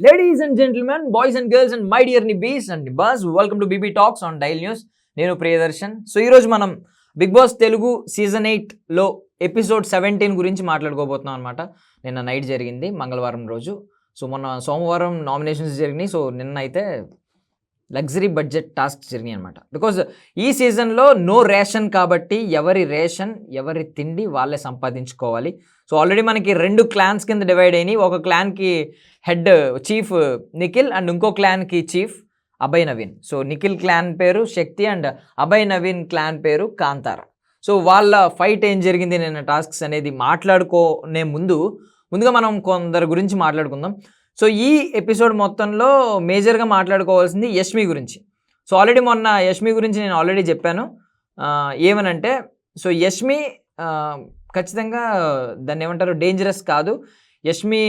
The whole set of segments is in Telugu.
Ladies and gentlemen, boys and girls, and my dear nibbies and nibbas, welcome to BB Talks on Daily News. నేను ప్రియదర్శన్. సో ఈరోజు మనం బిగ్ బాస్ తెలుగు సీజన్ 8లో ఎపిసోడ్ 17 గురించి మాట్లాడుకోబోతున్నాం అనమాట. నిన్న నైట్ జరిగింది, మంగళవారం రోజు. సో మొన్న సోమవారం నామినేషన్స్ జరిగినాయి. సో నిన్న అయితే లగ్జరీ బడ్జెట్ టాస్క్ జరిగినాయి అనమాట. బికాజ్ ఈ సీజన్లో నో రేషన్ కాబట్టి ఎవరి రేషన్ ఎవరి తిండి వాళ్ళే సంపాదించుకోవాలి. సో ఆల్రెడీ మనకి 2 క్లాన్స్ కింద డివైడ్ అయినాయి. ఒక క్లాన్కి హెడ్ చీఫ్ నిఖిల్ అండ్ ఇంకో క్లాన్కి chief Abhay Naveen. So Nikhil clan పేరు శక్తి అండ్ అభయ్ నవీన్ క్లాన్ పేరు కాంతారా. సో వాళ్ళ ఫైట్ ఏం జరిగింది నిన్న టాస్క్స్ అనేది మాట్లాడుకోనే ముందుగా మనం కొందరు గురించి మాట్లాడుకుందాం. సో ఈ ఎపిసోడ్ మొత్తంలో మేజర్గా మాట్లాడుకోవాల్సింది యష్మి గురించి. సో ఆల్రెడీ మొన్న యష్మి గురించి నేను ఆల్రెడీ చెప్పాను. ఏమనంటే సో యష్మి ఖచ్చితంగా దాన్ని ఏమంటారు, డేంజరస్ కాదు. యష్మి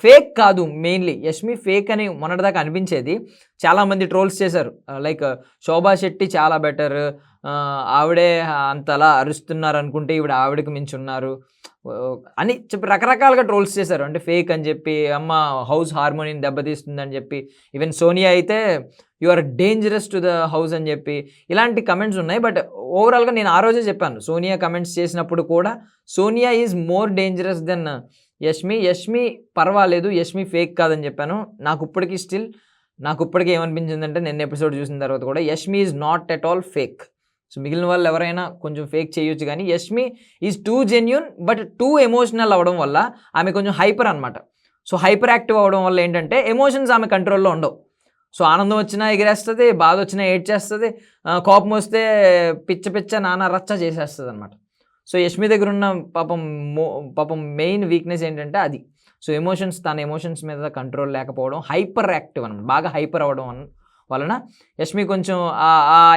ఫేక్ కాదు. మెయిన్లీ యష్మి ఫేక్ అని మొన్నటిదాకా అనిపించేది. చాలామంది ట్రోల్స్ చేశారు, లైక్ శోభా శెట్టి చాలా బెటర్, ఆవిడే అంతలా అరుస్తున్నారు అనుకుంటే ఆవిడకి మించి ఉన్నారు అని చెప్పి రకరకాలుగా ట్రోల్స్ చేశారు. అంటే ఫేక్ అని చెప్పి, అమ్మ హౌస్ హార్మోనీని దెబ్బతీస్తుందని చెప్పి, ఈవెన్ సోనియా అయితే you are dangerous to the house అని చెప్పి ఇలాంటి కమెంట్స్ ఉన్నాయి. బట్ ఓవరాల్గా నేను ఆ రోజే చెప్పాను, సోనియా కమెంట్స్ చేసినప్పుడు కూడా Sonia is more dangerous than Yashmi పర్వాలేదు, యష్మి ఫేక్ కాదని చెప్పాను. నాకు ఇప్పటికీ ఏమనిపించిందంటే నిన్న ఎపిసోడ్ చూసిన తర్వాత కూడా Yashmi is not at all fake. So మిగిలిన వాళ్ళు ఎవరైనా కొంచెం ఫేక్ చేయొచ్చు, కానీ Yashmi is two genuine but two emotional అవ్వడం వల్ల ఆమె కొంచెం హైపర్ అనమాట. సో హైపర్ యాక్టివ్ అవ్వడం వల్ల ఏంటంటే ఎమోషన్స్ ఆమె కంట్రోల్లో ఉండవు. సో ఆనందం వచ్చినా ఎగిరేస్తుంది, బాధ వచ్చినా ఏడ్చేస్తుంది, కోపం వస్తే పిచ్చ నానా రచ్చ చేసేస్తుంది అనమాట. సో యష్మి దగ్గర ఉన్న పాపం మెయిన్ వీక్నెస్ ఏంటంటే అది. సో తన ఎమోషన్స్ మీద కంట్రోల్ లేకపోవడం, హైపర్ యాక్టివ్ అనమాట. బాగా హైపర్ అవ్వడం వలన యష్మి కొంచెం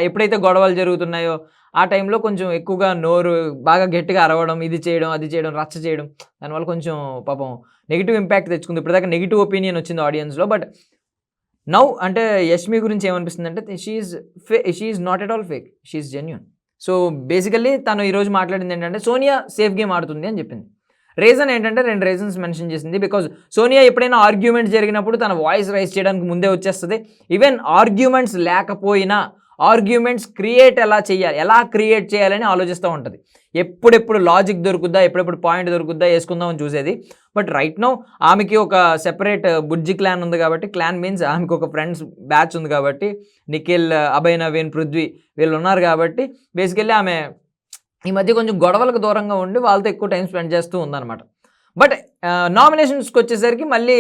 ఎప్పుడైతే గొడవలు జరుగుతున్నాయో ఆ టైంలో కొంచెం ఎక్కువగా నోరు బాగా గట్టిగా అరవడం, ఇది చేయడం అది చేయడం, రచ్చ చేయడం, దానివల్ల కొంచెం పాపం నెగిటివ్ ఇంపాక్ట్ తెచ్చుకుంది. ఇప్పటిదాకా నెగిటివ్ ఒపీనియన్ వచ్చింది ఆడియన్స్లో. బట్ నౌ అంటే యష్మి గురించి ఏమనిపిస్తుంది అంటే she's not at all fake, she's genuine. So basically తను ఈరోజు మాట్లాడింది ఏంటంటే సోనియా సేఫ్ గేమ్ ఆడుతుంది అని చెప్పింది. రీజన్ ఏంటంటే 2 రీజన్స్ మెన్షన్ చేసింది. బికాజ్ సోనియా ఎప్పుడైనా ఆర్గ్యుమెంట్స్ జరిగినప్పుడు తన వాయిస్ రైజ్ చేయడానికి ముందే వచ్చేస్తుంది. ఈవెన్ ఆర్గ్యుమెంట్స్ లేకపోయినా ఆర్గ్యుమెంట్స్ ఎలా క్రియేట్ చేయాలని ఆలోచిస్తూ ఉంటుంది. ఎప్పుడెప్పుడు లాజిక్ దొరుకుద్దా, ఎప్పుడెప్పుడు పాయింట్ దొరుకుద్దా వేసుకుందామని చూసేది. బట్ రైట్ నౌ ఆమెకి ఒక సెపరేట్ బుజ్జి క్లాన్ ఉంది కాబట్టి, క్లాన్ మీన్స్ ఆమెకు ఒక ఫ్రెండ్స్ బ్యాచ్ ఉంది కాబట్టి, నిఖిల్, అభయ్ నవీన్, పృథ్వీ వీళ్ళు ఉన్నారు కాబట్టి బేసికల్లీ ఆమె ఈ మధ్య కొంచెం గొడవలకు దూరంగా ఉండి వాళ్ళతో ఎక్కువ టైం స్పెండ్ చేస్తూ ఉందన్నమాట. బట్ నామినేషన్స్కి వచ్చేసరికి మళ్ళీ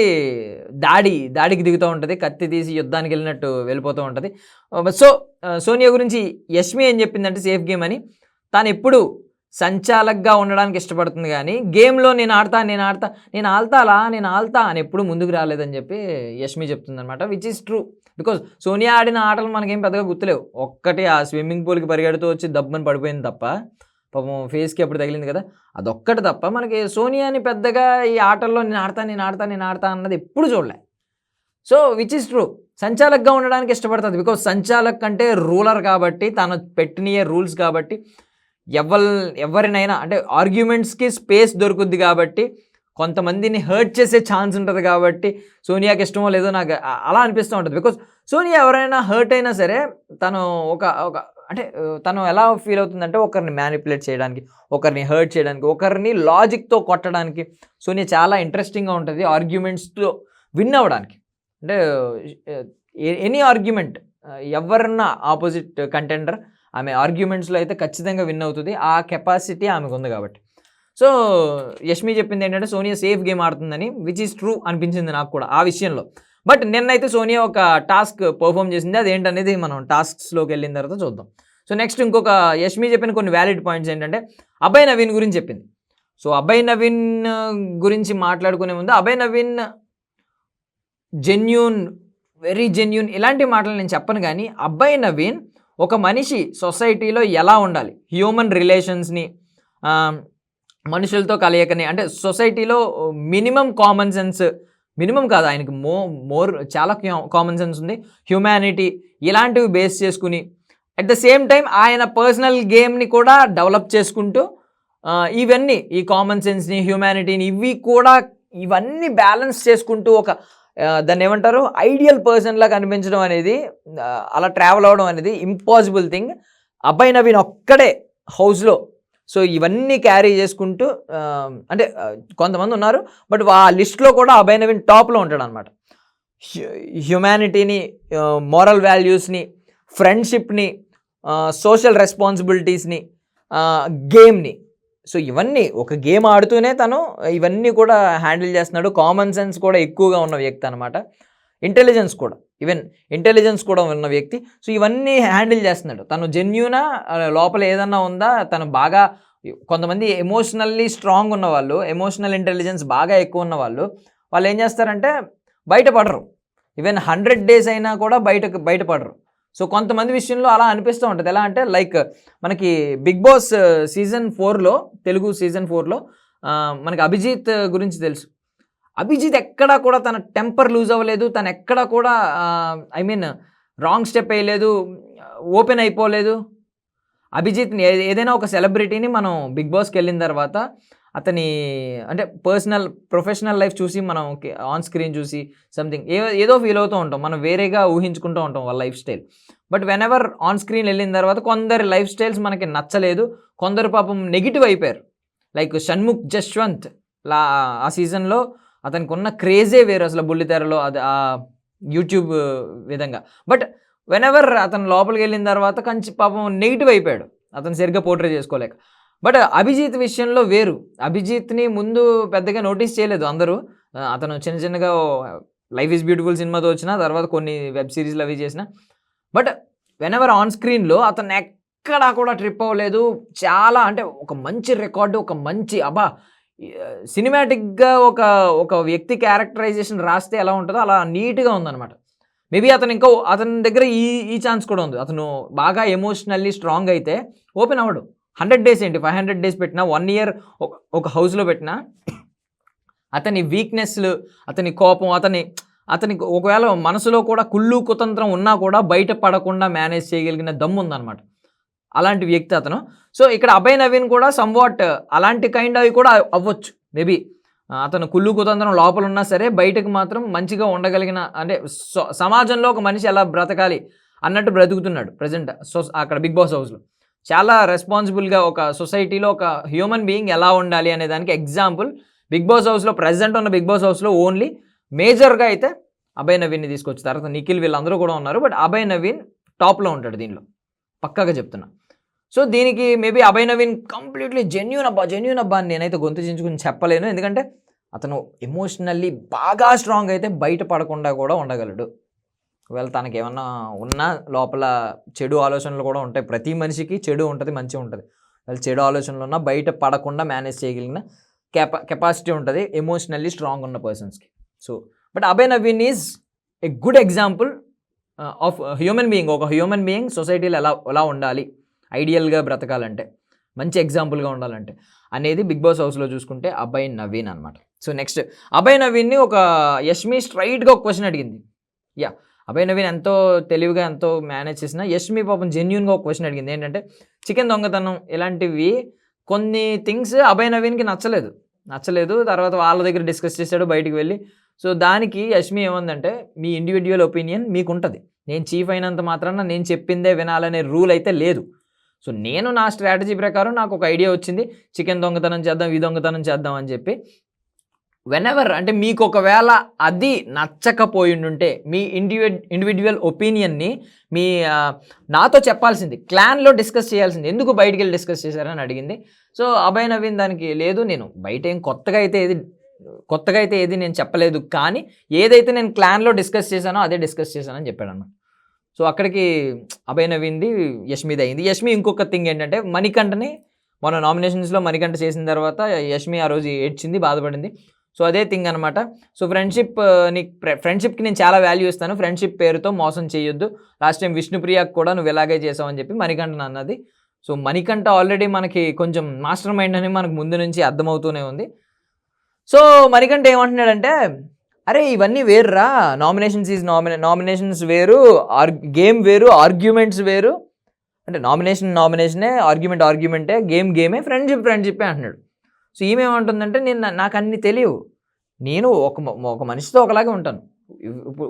దాడికి దిగుతూ ఉంటుంది, కత్తి తీసి యుద్ధానికి వెళ్ళినట్టు వెళ్ళిపోతూ ఉంటుంది. సో సోనియా గురించి యష్మి ఏం చెప్పిందంటే సేఫ్ గేమ్ అని. తాను ఎప్పుడు సంచాలకుగా ఉండడానికి ఇష్టపడుతుంది, కానీ గేమ్లో నేను ఆల్తా అని ఎప్పుడు ముందుకు రాలేదని చెప్పి యష్మి చెప్తుంది అనమాట. Which is true. Because Sonia ఆడిన ఆటలు మనకేం పెద్దగా గుర్తులేవు. ఒక్కటి ఆ స్విమ్మింగ్ పూల్కి పరిగెడుతూ వచ్చి దబ్బని పడిపోయింది తప్ప, పాపం ఫేస్కి అప్పుడు తగిలింది కదా, అదొక్కటి తప్ప మనకి సోనియాని పెద్దగా ఈ ఆటల్లో నేను ఆడతా అన్నది ఎప్పుడు చూడలే. So which is true. సంచాలకుగా ఉండడానికి ఇష్టపడుతుంది. బికాజ్ సంచాలక్ అంటే రూలర్ కాబట్టి, తను పెట్టిన రూల్స్ కాబట్టి, ఎవరినైనా అంటే ఆర్గ్యుమెంట్స్కి స్పేస్ దొరుకుద్ది కాబట్టి, కొంతమందిని హర్ట్ చేసే ఛాన్స్ ఉంటుంది కాబట్టి సోనియాకి ఇష్టమో లేదో నాకు అలా అనిపిస్తూ ఉంటుంది. బికాజ్ సోనియా ఎవరైనా హర్ట్ అయినా సరే తను తను ఎలా ఫీల్ అవుతుందంటే ఒకరిని మ్యానిపులేట్ చేయడానికి, ఒకరిని హర్ట్ చేయడానికి, ఒకరిని లాజిక్తో కొట్టడానికి సోనియా చాలా ఇంట్రెస్టింగ్గా ఉంటుంది. ఆర్గ్యుమెంట్స్తో విన్ అవ్వడానికి, అంటే ఎనీ ఆర్గ్యుమెంట్ ఎవరన్నా ఆపోజిట్ కంటెండర్ ఆమె ఆర్గ్యుమెంట్స్లో అయితే ఖచ్చితంగా విన్ అవుతుంది. ఆ కెపాసిటీ ఆమెకు ఉంది కాబట్టి. సో యష్మి చెప్పింది ఏంటంటే సోనియా సేఫ్ గేమ్ ఆడుతుందని, విచ్ ఈస్ ట్రూ అనిపించింది నాకు కూడా ఆ విషయంలో. బట్ నిన్నైతే సోనియా ఒక టాస్క్ పర్ఫామ్ చేసింది. అదేంటనేది మనం టాస్క్స్లోకి వెళ్ళిన తర్వాత చూద్దాం. సో నెక్స్ట్ ఇంకొక యష్మి చెప్పిన కొన్ని వ్యాలిడ్ పాయింట్స్ ఏంటంటే అభయ్ నవీన్ గురించి చెప్పింది. సో అభయ్ నవీన్ గురించి మాట్లాడుకునే ముందు, Abhay Naveen genuine, very genuine ఇలాంటి మాటలు నేను చెప్పను, కానీ అభయ్ నవీన్ ఒక మనిషి సొసైటీలో ఎలా ఉండాలి, హ్యూమన్ రిలేషన్స్ని, మనుషులతో కలయికని, అంటే సొసైటీలో మినిమం కామన్ సెన్స్, మినిమం కాదు ఆయనకి మోర్ చాలా కామన్ సెన్స్ ఉంది, హ్యూమానిటీ ఇలాంటివి బేస్ చేసుకుని, అట్ ద సేమ్ టైం ఆయన పర్సనల్ గేమ్ని కూడా డెవలప్ చేసుకుంటూ ఇవన్నీ ఈ కామన్ సెన్స్ని, హ్యూమానిటీని ఇవన్నీ బ్యాలెన్స్ చేసుకుంటూ ఒక దాన్ని ఏమంటారు, ఐడియల్ పర్సన్లా కనిపించడం అనేది, అలా ట్రావెల్ అవ్వడం అనేది ఇంపాసిబుల్ థింగ్. అభయ్ నవీన్ ఒక్కడే హౌస్లో సో ఇవన్నీ క్యారీ చేసుకుంటూ అంటే కొంతమంది ఉన్నారు, బట్ ఆ లిస్ట్లో కూడా అభయ్ నవీన్ టాప్లో ఉంటాడు అనమాట. హ్యుమానిటీని, మోరల్ వాల్యూస్ని, ఫ్రెండ్షిప్ని, సోషల్ రెస్పాన్సిబిలిటీస్ని, గేమ్ని, సో ఇవన్నీ ఒక గేమ్ ఆడుతూనే తను ఇవన్నీ కూడా హ్యాండిల్ చేస్తున్నాడు. కామన్ సెన్స్ కూడా ఎక్కువగా ఉన్న వ్యక్తి అనమాట. ఇంటెలిజెన్స్ కూడా, ఈవెన్ ఇంటెలిజెన్స్ కూడా ఉన్న వ్యక్తి. సో ఇవన్నీ హ్యాండిల్ చేస్తున్నాడు. తను జెన్యూనా, లోపల ఏదన్నా ఉందా, తను బాగా, కొంతమంది ఎమోషనల్లీ స్ట్రాంగ్ ఉన్నవాళ్ళు, ఎమోషనల్ ఇంటెలిజెన్స్ బాగా ఎక్కువ ఉన్న వాళ్ళు ఏం చేస్తారంటే బయటపడరు. ఈవెన్ 100 days అయినా కూడా బయటపడరు. సో కొంతమంది విషయంలో అలా అనిపిస్తూ ఉంటుంది. ఎలా అంటే లైక్ మనకి బిగ్ బాస్ సీజన్ 4లో, తెలుగు సీజన్ 4లో మనకి అభిజిత్ గురించి తెలుసు. అభిజిత్ ఎక్కడా కూడా తన టెంపర్ లూజ్ అవ్వలేదు, తను ఎక్కడా కూడా రాంగ్ స్టెప్ వేయలేదు, ఓపెన్ అయిపోలేదు. అభిజిత్ని ఏదైనా ఒక సెలబ్రిటీని మనం బిగ్ బాస్కి వెళ్ళిన తర్వాత అతని అంటే ప్రొఫెషనల్ లైఫ్ చూసి మనం ఆన్ స్క్రీన్ చూసి సంథింగ్ ఏదో ఫీల్ అవుతూ ఉంటాం, మనం వేరేగా ఊహించుకుంటూ ఉంటాం వాళ్ళ life style. But whenever on screen వెళ్ళిన తర్వాత కొందరి లైఫ్ స్టైల్స్ మనకి నచ్చలేదు, కొందరు పాపం నెగిటివ్ అయిపోయారు. లైక్ షణ్ముఖ్ జశ్వంత్ ఆ సీజన్లో అతనికి ఉన్న క్రేజే వేరు అసలు, బుల్లితెరలో అది ఆ యూట్యూబ్ విధంగా. బట్ వెనెవర్ అతను లోపలికి వెళ్ళిన తర్వాత పాపం నెగిటివ్ అయిపోయాడు, అతను సరిగ్గా పోర్ట్రే చేసుకోలేక. బట్ అభిజిత్ విషయంలో వేరు. అభిజిత్ని ముందు పెద్దగా నోటీస్ చేయలేదు అందరూ. అతను చిన్నగా లైఫ్ ఈజ్ బ్యూటిఫుల్ సినిమాతో వచ్చిన తర్వాత కొన్ని వెబ్ సిరీస్లు అవి చేసిన. బట్ వెనెవర్ ఆన్ స్క్రీన్లో అతను ఎక్కడా కూడా ట్రిప్ అవ్వలేదు. చాలా అంటే ఒక మంచి రికార్డు, ఒక మంచి సినిమాటిక్గా ఒక వ్యక్తి క్యారెక్టరైజేషన్ రాస్తే ఎలా ఉంటుందో అలా నీట్గా ఉందన్నమాట. మేబీ అతని దగ్గర ఈ ఛాన్స్ కూడా ఉంది. అతను బాగా ఎమోషనల్లీ స్ట్రాంగ్ అయితే ఓపెన్ అవ్వడు. 100 days ఏంటి, 500 days పెట్టినా, 1 year ఒక హౌస్లో పెట్టినా అతని వీక్నెస్లు, అతని కోపం, అతనికి ఒకవేళ మనసులో కూడా కుళ్ళు కుతంత్రం ఉన్నా కూడా బయట పడకుండా మేనేజ్ చేయగలిగిన దమ్ము ఉందన్నమాట. అలాంటి వ్యక్తి అతను. సో ఇక్కడ అభయ్ నవీన్ కూడా సమ్వాట్ అలాంటి కైండ్ అవి కూడా అవ్వచ్చు. మేబీ అతను కుళ్ళు కుతంత్రం లోపల ఉన్నా సరే బయటకు మాత్రం మంచిగా ఉండగలిగిన, అంటే సమాజంలో ఒక మనిషి ఎలా బ్రతకాలి అన్నట్టు బ్రతుకుతున్నాడు ప్రజెంట్ అక్కడ బిగ్ బాస్ హౌస్లో. చాలా రెస్పాన్సిబుల్గా ఒక సొసైటీలో ఒక హ్యూమన్ బీయింగ్ ఎలా ఉండాలి అనే దానికి ఎగ్జాంపుల్ బిగ్ బాస్ హౌస్లో, ప్రజెంట్ ఉన్న బిగ్ బాస్ హౌస్లో ఓన్లీ మేజర్గా అయితే అభయ్ నవీన్ని తీసుకొచ్చి, తర్వాత నిఖిల్ వీళ్ళందరూ కూడా ఉన్నారు. బట్ అభయ్ నవీన్ టాప్లో ఉంటాడు దీనిలో, పక్కాగా చెప్తున్నా. సో దీనికి maybe Abhay Naveen completely genuine అబ్బా అని నేనైతే గొంతు చించుకుని చెప్పలేను. ఎందుకంటే అతను ఎమోషనల్లీ బాగా స్ట్రాంగ్ అయితే బయట పడకుండా కూడా ఉండగలడు. ఒకవేళ తనకి ఏమన్నా ఉన్నా లోపల చెడు ఆలోచనలు కూడా ఉంటాయి. ప్రతి మనిషికి చెడు ఉంటుంది, మంచి ఉంటుంది. వాళ్ళు చెడు ఆలోచనలు ఉన్నా బయట పడకుండా మేనేజ్ చేయగలిగిన కెపాసిటీ ఉంటుంది ఎమోషనల్లీ స్ట్రాంగ్ ఉన్న పర్సన్స్కి. So but Abhay Naveen is a good example of human being. ఒక హ్యూమన్ బీయింగ్ సొసైటీలో ఎలా ఉండాలి, ఐడియల్గా బ్రతకాలంటే, మంచి ఎగ్జాంపుల్గా ఉండాలంటే అనేది బిగ్ బాస్ హౌస్లో చూసుకుంటే అభయ్ నవీన్ అనమాట. సో నెక్స్ట్ అభయ్ నవీన్ని ఒక యష్మి స్ట్రైట్గా ఒక క్వశ్చన్ అడిగింది. అభయ్ నవీన్ ఎంతో తెలివిగా ఎంతో మేనేజ్ చేసిన యష్మి పాపం జెన్యూన్గా ఒక క్వశ్చన్ అడిగింది. ఏంటంటే చికెన్ దొంగతనం ఇలాంటివి కొన్ని థింగ్స్ అభయ్ నవీన్కి నచ్చలేదు. తర్వాత వాళ్ళ దగ్గర డిస్కస్ చేశాడు బయటికి వెళ్ళి. సో దానికి యష్మి ఏమందంటే, మీ ఇండివిజువల్ ఒపీనియన్ మీకు ఉంటుంది, నేను చీఫ్ అయినంత మాత్రాన నేను చెప్పిందే వినాలనే రూల్ అయితే లేదు. సో నేను నా స్ట్రాటజీ ప్రకారం నాకు ఒక ఐడియా వచ్చింది, చికెన్ దొంగతనం చేద్దాం, ఈ దొంగతనం చేద్దాం అని చెప్పి. వెనెవర్ అంటే మీకు ఒకవేళ అది నచ్చకపోయిండుంటే మీ ఇండివిజువల్ ఒపీనియన్ని నాతో చెప్పాల్సింది, క్లాన్లో డిస్కస్ చేయాల్సింది, ఎందుకు బయటికి వెళ్ళి డిస్కస్ చేశారని అడిగింది. సో అభయ్ నవీన్ దానికి లేదు, నేను బయట ఏం కొత్తగా అయితే ఏది నేను చెప్పలేదు, కానీ ఏదైతే నేను క్లాన్లో డిస్కస్ చేశానో అదే డిస్కస్ చేశానని చెప్పాడు అన్నమాట. సో అక్కడికి అభయ్ నవీన్ది యష్మిది అయింది. యష్మి ఇంకొక థింగ్ ఏంటంటే, మణికంఠని మన నామినేషన్స్లో మణికంఠ చేసిన తర్వాత యష్మి ఆ రోజు ఏడ్చింది, బాధపడింది. సో అదే థింగ్ అనమాట. సో ఫ్రెండ్షిప్కి నేను చాలా వాల్యూ ఇస్తాను, ఫ్రెండ్షిప్ పేరుతో మోసం చేయొద్దు. లాస్ట్ టైం విష్ణుప్రియకు కూడా నువ్వు ఇలాగే చేసావు అని చెప్పి మణికంఠ అన్నది. సో మణికంఠ ఆల్రెడీ మనకి కొంచెం మాస్టర్ మైండ్ అని మనకు ముందు నుంచి అర్థమవుతూనే ఉంది. సో మణికంఠ ఏమంటున్నాడంటే, అరే ఇవన్నీ వేరురా, నామినేషన్స్ వేరు, గేమ్ వేరు, ఆర్గ్యుమెంట్స్ వేరు. అంటే నామినేషనే, ఆర్గ్యుమెంటే, గేమే, ఫ్రెండ్షిప్పే అంటున్నాడు. సో ఈమెమంటుందంటే, నాకు అన్ని తెలియవు, నేను ఒక మనిషితో ఒకలాగే ఉంటాను,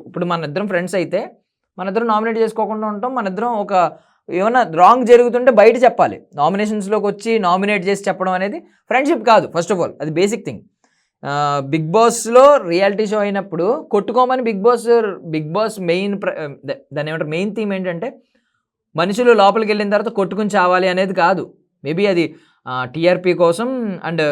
ఇప్పుడు మన ఇద్దరం ఫ్రెండ్స్ అయితే మన ఇద్దరం నామినేట్ చేసుకోకుండా ఉంటాం. మన ఇద్దరం ఏమైనా రాంగ్ జరుగుతుంటే బయట చెప్పాలి. నామినేషన్స్లోకి వచ్చి నామినేట్ చేసి చెప్పడం అనేది ఫ్రెండ్షిప్ కాదు. ఫస్ట్ ఆఫ్ ఆల్ అది బేసిక్ థింగ్. బిగ్ బాస్లో రియాలిటీ షో అయినప్పుడు కొట్టుకోమని బిగ్ బాస్ దాన్ని ఏమంటారు, మెయిన్ థీమ్ ఏంటంటే మనుషులు లోపలికి వెళ్ళిన తర్వాత కొట్టుకుని చావాలి అనేది కాదు. మేబీ అది టీఆర్పీ కోసం అండ్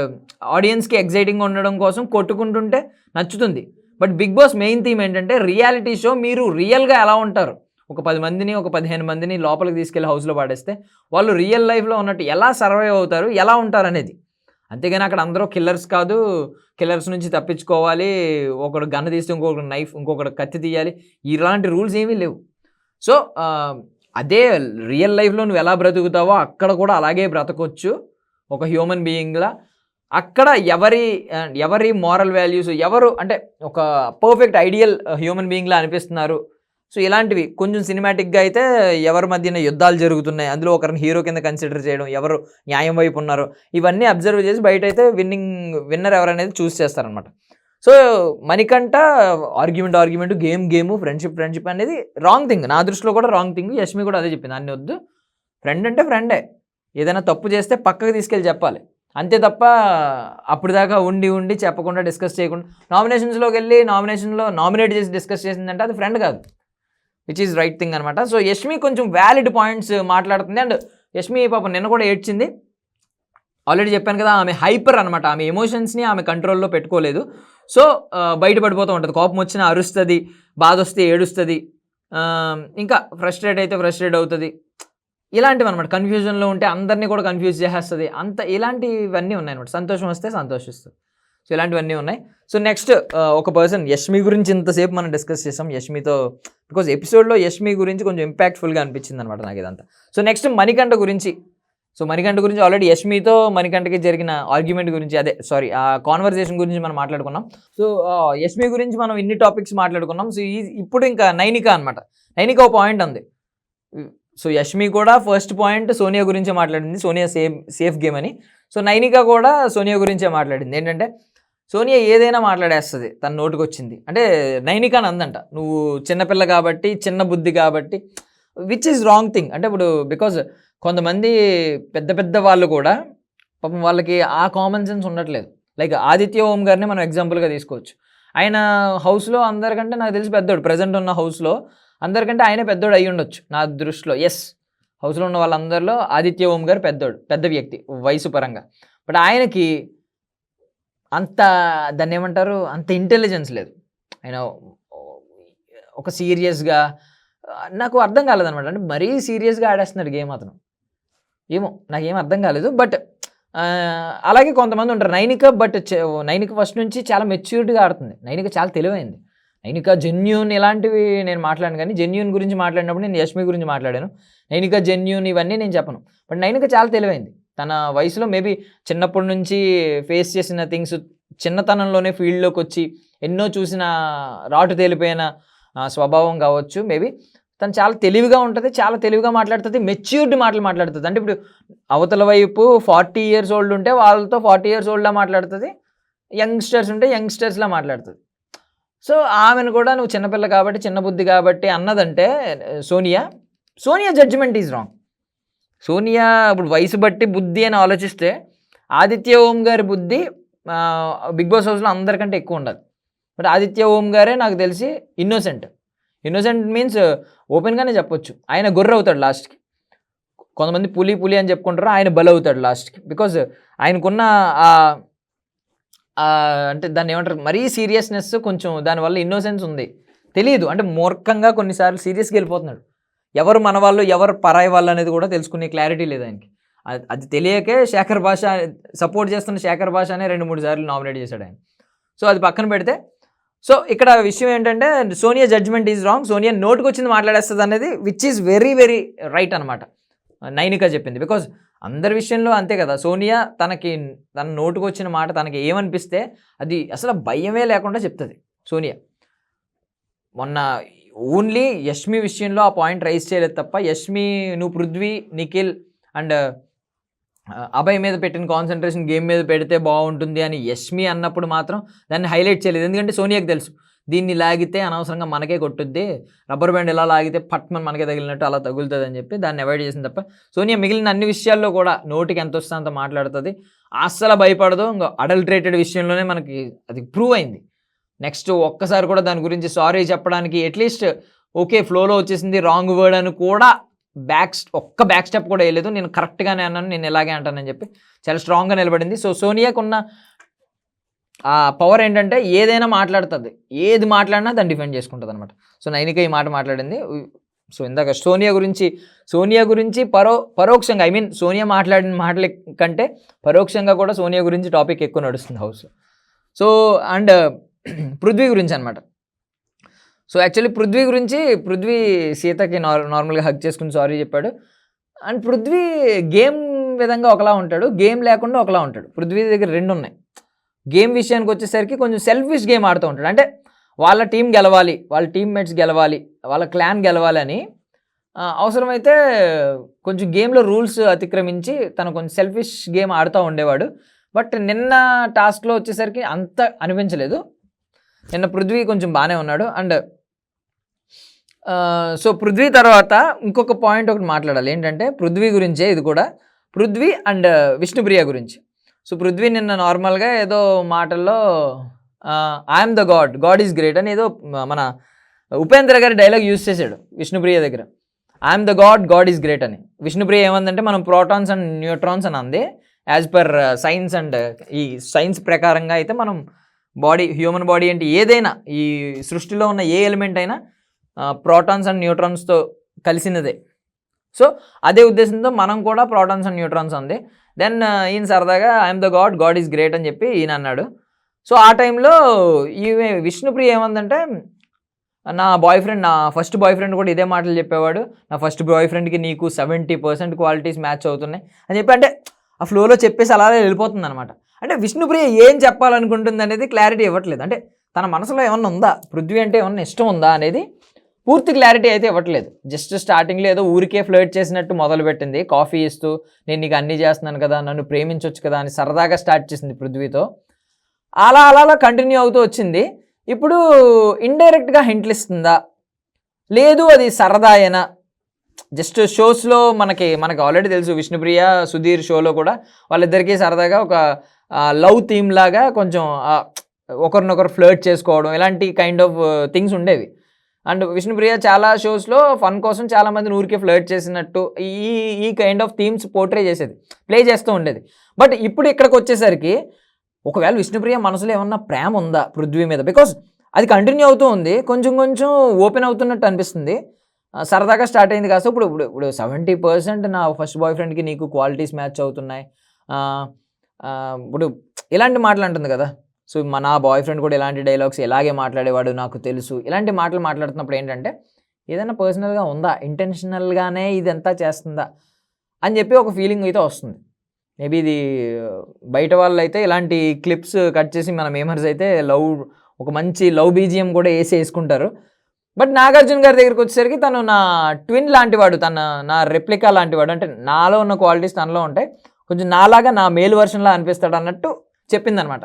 ఆడియన్స్కి ఎగ్జైటింగ్గా ఉండడం కోసం కొట్టుకుంటుంటే నచ్చుతుంది. But Bigg Boss main theme ఏంటంటే రియాలిటీ షో మీరు రియల్గా ఎలా ఉంటారు, ఒక 10 మందిని ఒక 15 మందిని లోపలికి తీసుకెళ్ళి హౌస్లో పాడేస్తే వాళ్ళు రియల్ లైఫ్లో ఉన్నట్టు ఎలా సర్వైవ్ అవుతారు, ఎలా ఉంటారు అనేది. అంతేగాని అక్కడ అందరూ కిల్లర్స్ కాదు, కిల్లర్స్ నుంచి తప్పించుకోవాలి, ఒకడు గన్న తీస్తే ఇంకొకటి నైఫ్, ఇంకొకటి కత్తి తీయాలి, ఇలాంటి రూల్స్ ఏమీ లేవు. సో అదే రియల్ లైఫ్లో నువ్వు ఎలా బ్రతుకుతావో అక్కడ కూడా అలాగే బ్రతకొచ్చు ఒక హ్యూమన్ బీయింగ్లా. అక్కడ ఎవరి మారల్ వాల్యూస్ ఎవరు అంటే ఒక పర్ఫెక్ట్ ఐడియల్ హ్యూమన్ బీయింగ్లా అనిపిస్తున్నారు. సో ఇలాంటివి కొంచెం సినిమాటిక్గా అయితే ఎవరి మధ్యన యుద్ధాలు జరుగుతున్నాయి, అందులో ఒకరిని హీరో కింద కన్సిడర్ చేయడం, ఎవరు న్యాయం వైపు ఉన్నారు, ఇవన్నీ అబ్జర్వ్ చేసి బయట అయితే విన్నర్ ఎవరనేది చూస్ చేస్తారనమాట. So Manikanta argument, game, friendship అనేది రాంగ్ థింగ్. నా దృష్టిలో కూడా రాంగ్ థింగ్. యష్మి కూడా అదే చెప్పింది, అన్ని వద్దు, ఫ్రెండ్ అంటే ఫ్రెండే, ఏదైనా తప్పు చేస్తే పక్కకు తీసుకెళ్ళి చెప్పాలి, అంతే తప్ప అప్పుడు దాకా ఉండి చెప్పకుండా డిస్కస్ చేయకుండా నామినేషన్స్లోకి వెళ్ళి నామినేట్ చేసి డిస్కస్ చేసిందంటే అది ఫ్రెండ్ కాదు, విచ్ ఈజ్ రైట్ థింగ్ అనమాట. సో యష్మి కొంచెం వ్యాలిడ్ పాయింట్స్ మాట్లాడుతుంది. అండ్ యష్మి పాపం నిన్న కూడా ఏడ్చింది. ఆల్రెడీ చెప్పాను కదా, ఆమె హైపర్ అనమాట, ఆమె ఎమోషన్స్ని ఆమె కంట్రోల్లో పెట్టుకోలేదు. సో బయటపడిపోతూ ఉంటుంది, కోపం వచ్చినా అరుస్తుంది, బాధ వస్తే ఏడుస్తుంది, ఇంకా ఫ్రస్ట్రేట్ అయితే ఫ్రస్ట్రేట్ అవుతుంది, ఇలాంటివి అనమాట. కన్ఫ్యూజన్లో ఉంటే అందరినీ కూడా కన్ఫ్యూజ్ చేసేస్తుంది, ఇలాంటివన్నీ ఉన్నాయి అనమాట. సంతోషం వస్తే సంతోషిస్తుంది. సో ఇలాంటివన్నీ ఉన్నాయి. సో నెక్స్ట్ ఒక పర్సన్, యష్మి గురించి ఇంతసేపు మనం డిస్కస్ చేసాం యష్మితో, బికాజ్ ఎపిసోడ్లో యష్మి గురించి కొంచెం ఇంపాక్ట్ఫుల్గా అనిపించింది అనమాట నాకు ఇదంతా. సో నెక్స్ట్ మణికంఠ గురించి ఆల్రెడీ యష్మితో మణికంఠకి జరిగిన ఆర్గ్యుమెంట్ గురించి, ఆ కాన్వర్సేషన్ గురించి మనం మాట్లాడుకున్నాం. సో యష్మి గురించి మనం ఇన్ని టాపిక్స్ మాట్లాడుకున్నాం. సో ఇప్పుడు ఇంకా నైనిక అనమాట. నైనిక ఒక పాయింట్ ఉంది. సో యష్మి కూడా ఫస్ట్ పాయింట్ సోనియా గురించే మాట్లాడింది, సోనియా సేఫ్ గేమ్ అని. సో నైనిక కూడా సోనియా గురించే మాట్లాడింది. ఏంటంటే సోనియా ఏదైనా మాట్లాడేస్తుంది, తన నోటికి వచ్చింది. అంటే నైనిక అని అందంట, నువ్వు చిన్నపిల్ల కాబట్టి, చిన్న బుద్ధి కాబట్టి, విచ్ ఈజ్ రాంగ్ థింగ్. అంటే ఇప్పుడు బికాజ్ కొంతమంది పెద్ద వాళ్ళు కూడా పాపం వాళ్ళకి ఆ కామన్ సెన్స్ ఉండట్లేదు. లైక్ ఆదిత్య ఓం గారిని మనం ఎగ్జాంపుల్గా తీసుకోవచ్చు. ఆయన హౌస్లో అందరికంటే నాకు తెలిసి పెద్దోడు, ప్రజెంట్ ఉన్న హౌస్లో అందరికంటే ఆయనే పెద్దోడు అయ్యి ఉండొచ్చు నా దృష్టిలో. ఎస్, హౌస్లో ఉన్న వాళ్ళందరిలో ఆదిత్య ఓం గారు పెద్ద వ్యక్తి వయసు పరంగా. బట్ ఆయనకి దాన్ని ఏమంటారు, అంత ఇంటెలిజెన్స్ లేదు. ఆయన ఒక సీరియస్గా, నాకు అర్థం కాలేదనమాట. అంటే మరీ సీరియస్గా ఆడేస్తున్నాడు గేమ్ అతను, ఏమో నాకేం అర్థం కాలేదు. బట్ అలాగే కొంతమంది ఉంటారు. నైనిక ఫస్ట్ నుంచి చాలా మెచ్యూర్డ్గా ఆడుతుంది. నైనిక చాలా తెలివైంది. నైనిక జెన్యూన్ ఇలాంటివి నేను మాట్లాడాను, కానీ జెన్యూన్ గురించి మాట్లాడినప్పుడు నేను యష్మి గురించి మాట్లాడాను. నైనిక జెన్యూన్ ఇవన్నీ నేను చెప్పను. బట్ నైనిక చాలా తెలివైంది. తన వయసులో మేబీ చిన్నప్పటి నుంచి ఫేస్ చేసిన థింగ్స్, చిన్నతనంలోనే ఫీల్డ్లోకి వచ్చి ఎన్నో చూసిన రాటు తేలిపోయిన స్వభావం కావచ్చు. మేబీ తను చాలా తెలివిగా ఉంటుంది, చాలా తెలివిగా మాట్లాడుతుంది, మెచ్యూర్డ్ మాటలు మాట్లాడుతుంది. అంటే ఇప్పుడు అవతల వైపు 40 years old ఉంటే వాళ్ళతో 40 years oldలా మాట్లాడుతుంది, యంగ్స్టర్స్ ఉంటే యంగ్స్టర్స్లా మాట్లాడుతుంది. సో ఆమెను కూడా నువ్వు చిన్నపిల్ల కాబట్టి, చిన్న బుద్ధి కాబట్టి అన్నదంటే Sonia judgement is wrong. Sonia ఇప్పుడు వయసు బట్టి బుద్ధి అని ఆలోచిస్తే ఆదిత్య ఓం గారి బుద్ధి బిగ్ బాస్ హౌస్లో అందరికంటే ఎక్కువ ఉండదు. బట్ ఆదిత్య ఓం గారే నాకు తెలిసి ఇన్నోసెంట్ మీన్స్ ఓపెన్గానే చెప్పొచ్చు. ఆయన గొర్రె అవుతాడు లాస్ట్కి. కొంతమంది పులి అని చెప్పుకుంటారు, ఆయన బలవుతాడు లాస్ట్కి. బికాజ్ ఆయనకున్న అంటే దాన్ని ఏమంటారు, మరీ సీరియస్నెస్, కొంచెం దానివల్ల ఇన్నోసెన్స్ ఉంది, తెలియదు. అంటే మూర్ఖంగా కొన్నిసార్లు సీరియస్గా వెళ్ళిపోతున్నాడు. ఎవరు మన వాళ్ళు, ఎవరు పరాయి వాళ్ళు అనేది కూడా తెలుసుకునే క్లారిటీ లేదు ఆయనకి. అది తెలియకే శేఖర్ భాష సపోర్ట్ చేస్తున్న శేఖర్ భాష అనే 2-3 సార్లు నామినేట్ చేశాడు ఆయన. సో అది పక్కన పెడితే, సో ఇక్కడ విషయం ఏంటంటే Sonia judgement is wrong. Sonia నోటుకు వచ్చింది మాట్లాడేస్తుంది అనేది which is very very right అనమాట. నైనిక చెప్పింది. బికాజ్ అందరి విషయంలో అంతే కదా, సోనియా తన నోటుకు వచ్చిన మాట తనకి ఏమనిపిస్తే అది అసలు భయమే లేకుండా చెప్తుంది సోనియా. మొన్న ఓన్లీ యష్మి విషయంలో ఆ పాయింట్ రైజ్ చేయలేదు తప్ప, యష్మి నువ్వు పృథ్వీ, నిఖిల్ అండ్ అభయ్ మీద పెట్టిన కాన్సన్ట్రేషన్ గేమ్ మీద పెడితే బాగుంటుంది అని యష్మి అన్నప్పుడు మాత్రం దాన్ని హైలైట్ చేయలేదు. ఎందుకంటే సోనియాకి తెలుసు దీన్ని లాగితే అనవసరంగా మనకే కొట్టుద్ది, రబ్బర్ బ్యాండ్ ఎలా లాగితే పట్మని మనకే తగిలినట్టు అలా తగులుతుంది అని చెప్పి దాన్ని అవాయిడ్ చేసింది తప్ప సోనియా మిగిలిన అన్ని విషయాల్లో కూడా నోటికి ఎంత వస్తే అంత మాట్లాడుతుంది, అస్సలు భయపడదు. ఇంకా అడల్ట్రేటెడ్ విషయంలోనే మనకి అది ప్రూవ్ అయింది. నెక్స్ట్ ఒక్కసారి కూడా దాని గురించి సారీ చెప్పడానికి అట్లీస్ట్ ఓకే ఫ్లోలో వచ్చేసింది రాంగ్ వర్డ్ అని కూడా ఒక్క బ్యాక్ స్టెప్ కూడా వేయలేదు. నేను కరెక్ట్గానే అన్నాను, నేను ఇలాగే అంటానని చెప్పి చాలా స్ట్రాంగ్గా నిలబడింది. సో సోనియాకున్న ఆ పవర్ ఏంటంటే ఏదైనా మాట్లాడుతుంది, ఏది మాట్లాడినా దాన్ని డిఫెండ్ చేసుకుంటుంది అనమాట. సో నైనిక ఈ మాట మాట్లాడింది. సో ఇందాక సోనియా గురించి పరోక్షంగా సోనియా మాట్లాడిన మాటల కంటే పరోక్షంగా కూడా సోనియా గురించి టాపిక్ ఎక్కువ నడుస్తుంది హౌస్లో. సో అండ్ పృథ్వీ గురించి అనమాట. సో యాక్చువల్లీ పృథ్వీ సీతకి నార్మల్గా హగ్ చేసుకుని సారీ చెప్పాడు. అండ్ పృథ్వీ గేమ్ విధంగా ఒకలా ఉంటాడు, గేమ్ లేకుండా ఒకలా ఉంటాడు. పృథ్వీ దగ్గర రెండు ఉన్నాయి. గేమ్ విషయానికి వచ్చేసరికి కొంచెం సెల్ఫిష్ గేమ్ ఆడుతూ ఉంటాడు. అంటే వాళ్ళ టీం గెలవాలి, వాళ్ళ టీమ్మేట్స్ గెలవాలి, వాళ్ళ క్లాన్ గెలవాలి అని అవసరమైతే కొంచెం గేమ్లో రూల్స్ అతిక్రమించి తను కొంచెం సెల్ఫిష్ గేమ్ ఆడుతూ ఉండేవాడు. బట్ నిన్న టాస్క్లో వచ్చేసరికి అంత అనిపించలేదు. నిన్న పృథ్వీ కొంచెం బాగానే ఉన్నాడు. అండ్ సో పృథ్వీ తర్వాత ఇంకొక పాయింట్ ఒకటి మాట్లాడాలి. ఏంటంటే పృథ్వీ గురించే ఇది కూడా, పృథ్వీ అండ్ విష్ణుప్రియ గురించి. సో పృథ్వీ నిన్న నార్మల్గా ఏదో మాటల్లో I'm the God is great అని ఏదో మన ఉపేంద్ర గారి డైలాగ్ యూజ్ చేశాడు విష్ణుప్రియ దగ్గర. I'm the God is great అని. విష్ణుప్రియ ఏమందంటే మనం ప్రోటాన్స్ అండ్ న్యూట్రాన్స్ అని అంది. యాజ్ పర్ సైన్స్ అండ్ ఈ సైన్స్ ప్రకారంగా అయితే మనం హ్యూమన్ బాడీ అంటే ఏదైనా ఈ సృష్టిలో ఉన్న ఏ ఎలిమెంట్ అయినా ప్రోటాన్స్ అండ్ న్యూట్రాన్స్తో కలిసినదే. సో అదే ఉద్దేశంతో మనం కూడా ప్రోటాన్స్ అండ్ న్యూట్రాన్స్ ఉంది. దెన్ ఈయన సరదాగా I'm the God is great అని చెప్పి ఈయన అన్నాడు. సో ఆ టైంలో ఈమె విష్ణుప్రియ ఏమందంటే నా ఫస్ట్ బాయ్ ఫ్రెండ్ కూడా ఇదే మాటలు చెప్పేవాడు, నా ఫస్ట్ బాయ్ ఫ్రెండ్కి నీకు 70% క్వాలిటీస్ మ్యాచ్ అవుతున్నాయి అని చెప్పి అంటే ఆ ఫ్లోలో చెప్పేసి అలాగే వెళ్ళిపోతుంది అనమాట. అంటే విష్ణుప్రియ ఏం చెప్పాలనుకుంటుంది అనేది క్లారిటీ ఇవ్వట్లేదు. అంటే తన మనసులో ఏమన్నా ఉందా, పృథ్వీ అంటే ఏమన్నా ఇష్టం ఉందా అనేది పూర్తి క్లారిటీ అయితే ఇవ్వట్లేదు. జస్ట్ స్టార్టింగ్లో ఏదో ఊరికే ఫ్లర్ట్ చేసినట్టు మొదలుపెట్టింది, కాఫీ ఇస్తూ నేను నీకు అన్నీ చేస్తున్నాను కదా, నన్ను ప్రేమించవచ్చు కదా అని సరదాగా స్టార్ట్ చేసింది పృథ్వీతో. అలా కంటిన్యూ అవుతూ వచ్చింది. ఇప్పుడు ఇండైరెక్ట్గా హింట్లు ఇస్తుందా, లేదు అది సరదాయేనా? జస్ట్ షోస్లో మనకి ఆల్రెడీ తెలుసు విష్ణుప్రియ సుధీర్ షోలో కూడా వాళ్ళిద్దరికీ సరదాగా ఒక లవ్ థీమ్ లాగా కొంచెం ఒకరినొకరు ఫ్లర్ట్ చేసుకోవడం ఇలాంటి కైండ్ ఆఫ్ థింగ్స్ ఉండేవి. అండ్ విష్ణుప్రియ చాలా షోస్లో ఫన్ కోసం చాలామందిని ఊరికే ఫ్లర్ట్ చేసినట్టు ఈ కైండ్ ఆఫ్ థీమ్స్ పోర్ట్రే చేసేది, ప్లే చేస్తూ ఉండేది. బట్ ఇప్పుడు ఇక్కడికి వచ్చేసరికి ఒకవేళ విష్ణుప్రియ మనసులో ఏమన్నా ప్రేమ ఉందా పృథ్వీ మీద, బికాస్ అది కంటిన్యూ అవుతూ ఉంది, కొంచెం ఓపెన్ అవుతున్నట్టు అనిపిస్తుంది. సరదాగా స్టార్ట్ అయింది కాదు. ఇప్పుడు 70% నా ఫస్ట్ బాయ్ ఫ్రెండ్కి నీకు క్వాలిటీస్ మ్యాచ్ అవుతున్నాయి, ఇప్పుడు ఇలాంటి మాటలు అంటుంది కదా. సో నా బాయ్ ఫ్రెండ్ కూడా ఇలాంటి డైలాగ్స్ ఇలాగే మాట్లాడేవాడు నాకు తెలుసు, ఇలాంటి మాటలు మాట్లాడుతున్నప్పుడు ఏంటంటే ఏదైనా పర్సనల్గా ఉందా, ఇంటెన్షనల్గానే ఇదంతా చేస్తుందా అని చెప్పి ఒక ఫీలింగ్ అయితే వస్తుంది. మేబీ ఇది బయట వాళ్ళు అయితే ఇలాంటి క్లిప్స్ కట్ చేసి మన మేమర్స్ అయితే ఒక మంచి లవ్ బీజిఎం కూడా వేసుకుంటారు. బట్ నాగార్జున గారి దగ్గరికి వచ్చేసరికి తను నా ట్విన్ లాంటివాడు, నా రెప్లికా లాంటివాడు, అంటే నాలో ఉన్న క్వాలిటీస్ తనలో ఉంటాయి, కొంచెం నాలాగా నా మేల్ వర్షన్లా అనిపిస్తాడు అన్నట్టు చెప్పిందనమాట.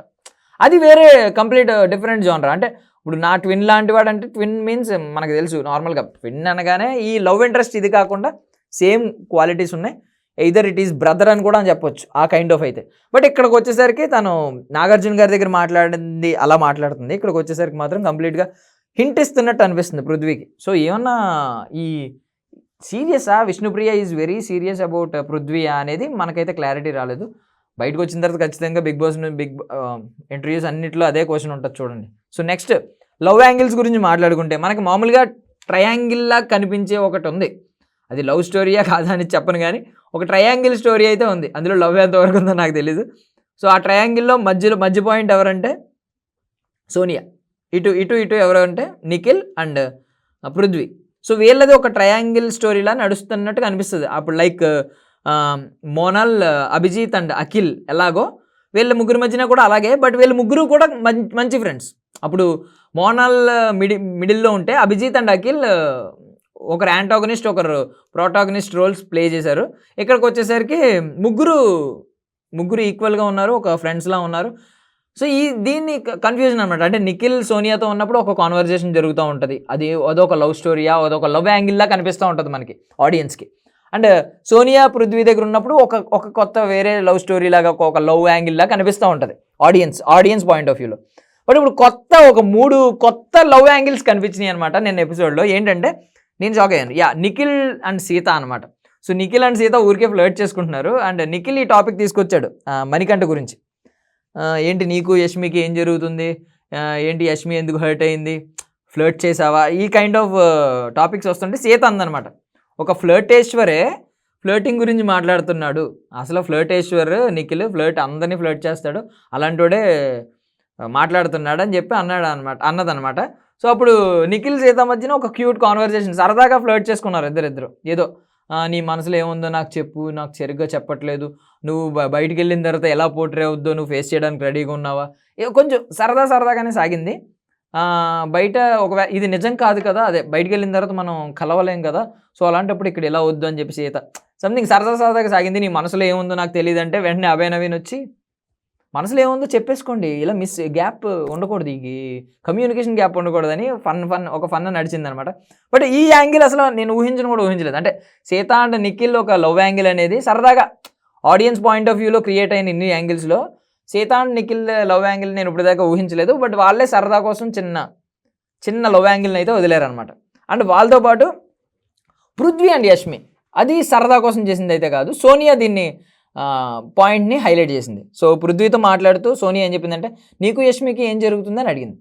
అది వేరే కంప్లీట్ డిఫరెంట్ జోనర్. అంటే ఇప్పుడు నా ట్విన్ లాంటివాడు అంటే ట్విన్ మీన్స్ మనకు తెలుసు నార్మల్గా ట్విన్ అనగానే ఈ లవ్ ఇంట్రెస్ట్ ఇది కాకుండా సేమ్ క్వాలిటీస్ ఉన్నాయి, ఎయిదర్ ఇట్ ఈస్ బ్రదర్ అని కూడా అని చెప్పొచ్చు ఆ కైండ్ ఆఫ్ అయితే. బట్ ఇక్కడికి వచ్చేసరికి తను నాగార్జున గారి దగ్గర మాట్లాడింది అలా మాట్లాడుతుంది, ఇక్కడికి వచ్చేసరికి మాత్రం కంప్లీట్గా హింట్ ఇస్తున్నట్టు అనిపిస్తుంది పృథ్వీకి. సో ఏమన్నా ఈ సీరియసా, Vishnupriya is very serious about Prithvi అనేది మనకైతే క్లారిటీ రాలేదు. బయటకు వచ్చిన తర్వాత ఖచ్చితంగా బిగ్ ఇంటర్వ్యూస్ అన్నింటిలో అదే క్వశ్చన్ ఉంటుంది చూడండి. సో నెక్స్ట్ లవ్ యాంగిల్స్ గురించి మాట్లాడుకుంటే మనకి మామూలుగా ట్రయాంగిల్లా కనిపించే ఒకటి ఉంది, అది లవ్ స్టోరీయా కాదా అని చెప్పను కానీ ఒక ట్రయాంగిల్ స్టోరీ అయితే ఉంది, అందులో లవ్ ఎంతవరకు ఉందో నాకు తెలీదు. సో ఆ ట్రయాంగిల్లో మధ్య పాయింట్ ఎవరంటే సోనియా, ఇటు ఎవరు అంటే నిఖిల్ అండ్ పృథ్వీ. సో వీళ్ళది ఒక ట్రయాంగిల్ స్టోరీలా నడుస్తున్నట్టుగా అనిపిస్తుంది. అప్పుడు లైక్ మోనాల్, అభిజిత్ అండ్ అఖిల్ ఎలాగో వీళ్ళ ముగ్గురు మధ్యన కూడా అలాగే. బట్ వీళ్ళ ముగ్గురు కూడా మంచి ఫ్రెండ్స్. అప్పుడు మోనాల్ మిడిల్లో ఉంటే అభిజిత్ అండ్ అఖిల్ ఒకరు యాంటాగనిస్ట్ ఒకరు ప్రోటాగనిస్ట్ రోల్స్ ప్లే చేశారు. ఇక్కడికి వచ్చేసరికి ముగ్గురు ఈక్వల్గా ఉన్నారు, ఒక ఫ్రెండ్స్లా ఉన్నారు. సో దీన్ని కన్ఫ్యూజన్ అనమాట. అంటే నిఖిల్ సోనియాతో ఉన్నప్పుడు ఒక కాన్వర్జేషన్ జరుగుతూ ఉంటుంది, అదొక లవ్ స్టోరీయా, అదొక లవ్ యాంగిల్లా కనిపిస్తూ ఉంటుంది మనకి ఆడియన్స్కి. అండ్ సోనియా పృథ్వీ దగ్గర ఉన్నప్పుడు ఒక కొత్త వేరే లవ్ స్టోరీ లాగా ఒక లవ్ యాంగిల్లా కనిపిస్తూ ఉంటుంది ఆడియన్స్ పాయింట్ ఆఫ్ వ్యూలో. బట్ ఇప్పుడు ఒక 3 కొత్త లవ్ యాంగిల్స్ కనిపించినాయి అనమాట నేను ఎపిసోడ్లో. ఏంటంటే నేను షాక్ అయ్యాను. నిఖిల్ అండ్ సీత అనమాట. సో నిఖిల్ అండ్ సీత ఊరికే ఫ్లర్ట్ చేసుకుంటున్నారు. అండ్ నిఖిల్ ఈ టాపిక్ తీసుకొచ్చాడు మణికంఠ గురించి. ఏంటి నీకు యష్మికి ఏం జరుగుతుంది, ఏంటి యష్మి ఎందుకు హర్ట్ అయింది, ఫ్లర్ట్ చేసావా, ఈ కైండ్ ఆఫ్ టాపిక్స్ వస్తుంటే సీత అందనమాట, ఒక ఫ్లర్టేశ్వరే ఫ్లర్టింగ్ గురించి మాట్లాడుతున్నాడు. అసలు ఫ్లర్టేశ్వర్ నిఖిల్ అందరినీ ఫ్లర్ట్ చేస్తాడు, అలాంటోడే మాట్లాడుతున్నాడు అని చెప్పి అన్నదనమాట. సో అప్పుడు నిఖిల్ సీత మధ్యన ఒక క్యూట్ కాన్వర్జేషన్, సరదాగా ఫ్లర్ట్ చేసుకున్నారు ఇద్దరిద్దరు. ఏదో నీ మనసులో ఏముందో నాకు చెప్పు, నాకు సరిగ్గా చెప్పట్లేదు, నువ్వు బయటికి వెళ్ళిన తర్వాత ఎలా పోట్రే అవుద్దో నువ్వు ఫేస్ చేయడానికి రెడీగా ఉన్నావా, కొంచెం సరదాగానే సాగింది. బయట ఇది నిజం కాదు కదా, అదే బయటికి వెళ్ళిన తర్వాత మనం కలవలేం కదా, సో అలాంటప్పుడు ఇక్కడ ఇలా వద్దు అని చెప్పి సీత సంథింగ్ సరదాగా సాగింది. నీ మనసులో ఏముందో నాకు తెలియదు అంటే వెంటనే అభయ్ నవీన్ వచ్చి మనసులో ఏముందో చెప్పేసుకోండి, ఇలా గ్యాప్ ఉండకూడదు, ఈ కమ్యూనికేషన్ గ్యాప్ ఉండకూడదని ఒక ఫన్ నడిచిందనమాట. బట్ ఈ యాంగిల్ అసలు నేను ఊహించలేదు. అంటే సీత అండ్ నిఖిల్ ఒక లవ్ యాంగిల్ అనేది సరదాగా ఆడియన్స్ పాయింట్ ఆఫ్ వ్యూలో క్రియేట్ అయిన ఇన్ని యాంగిల్స్లో Seetha and Nikhil love angle నేను ఇప్పటిదాకా ఊహించలేదు. బట్ వాళ్ళే సరదా కోసం చిన్న లవ్ యాంగిల్ని అయితే వదిలేరనమాట. అండ్ వాళ్ళతో పాటు పృథ్వీ అండ్ యష్మి అది సరదా కోసం చేసింది అయితే కాదు, సోనియా దీన్ని పాయింట్ని హైలైట్ చేసింది. సో పృథ్వీతో మాట్లాడుతూ సోనియా ఏం చెప్పిందంటే నీకు యష్మికి ఏం జరుగుతుందని అడిగింది.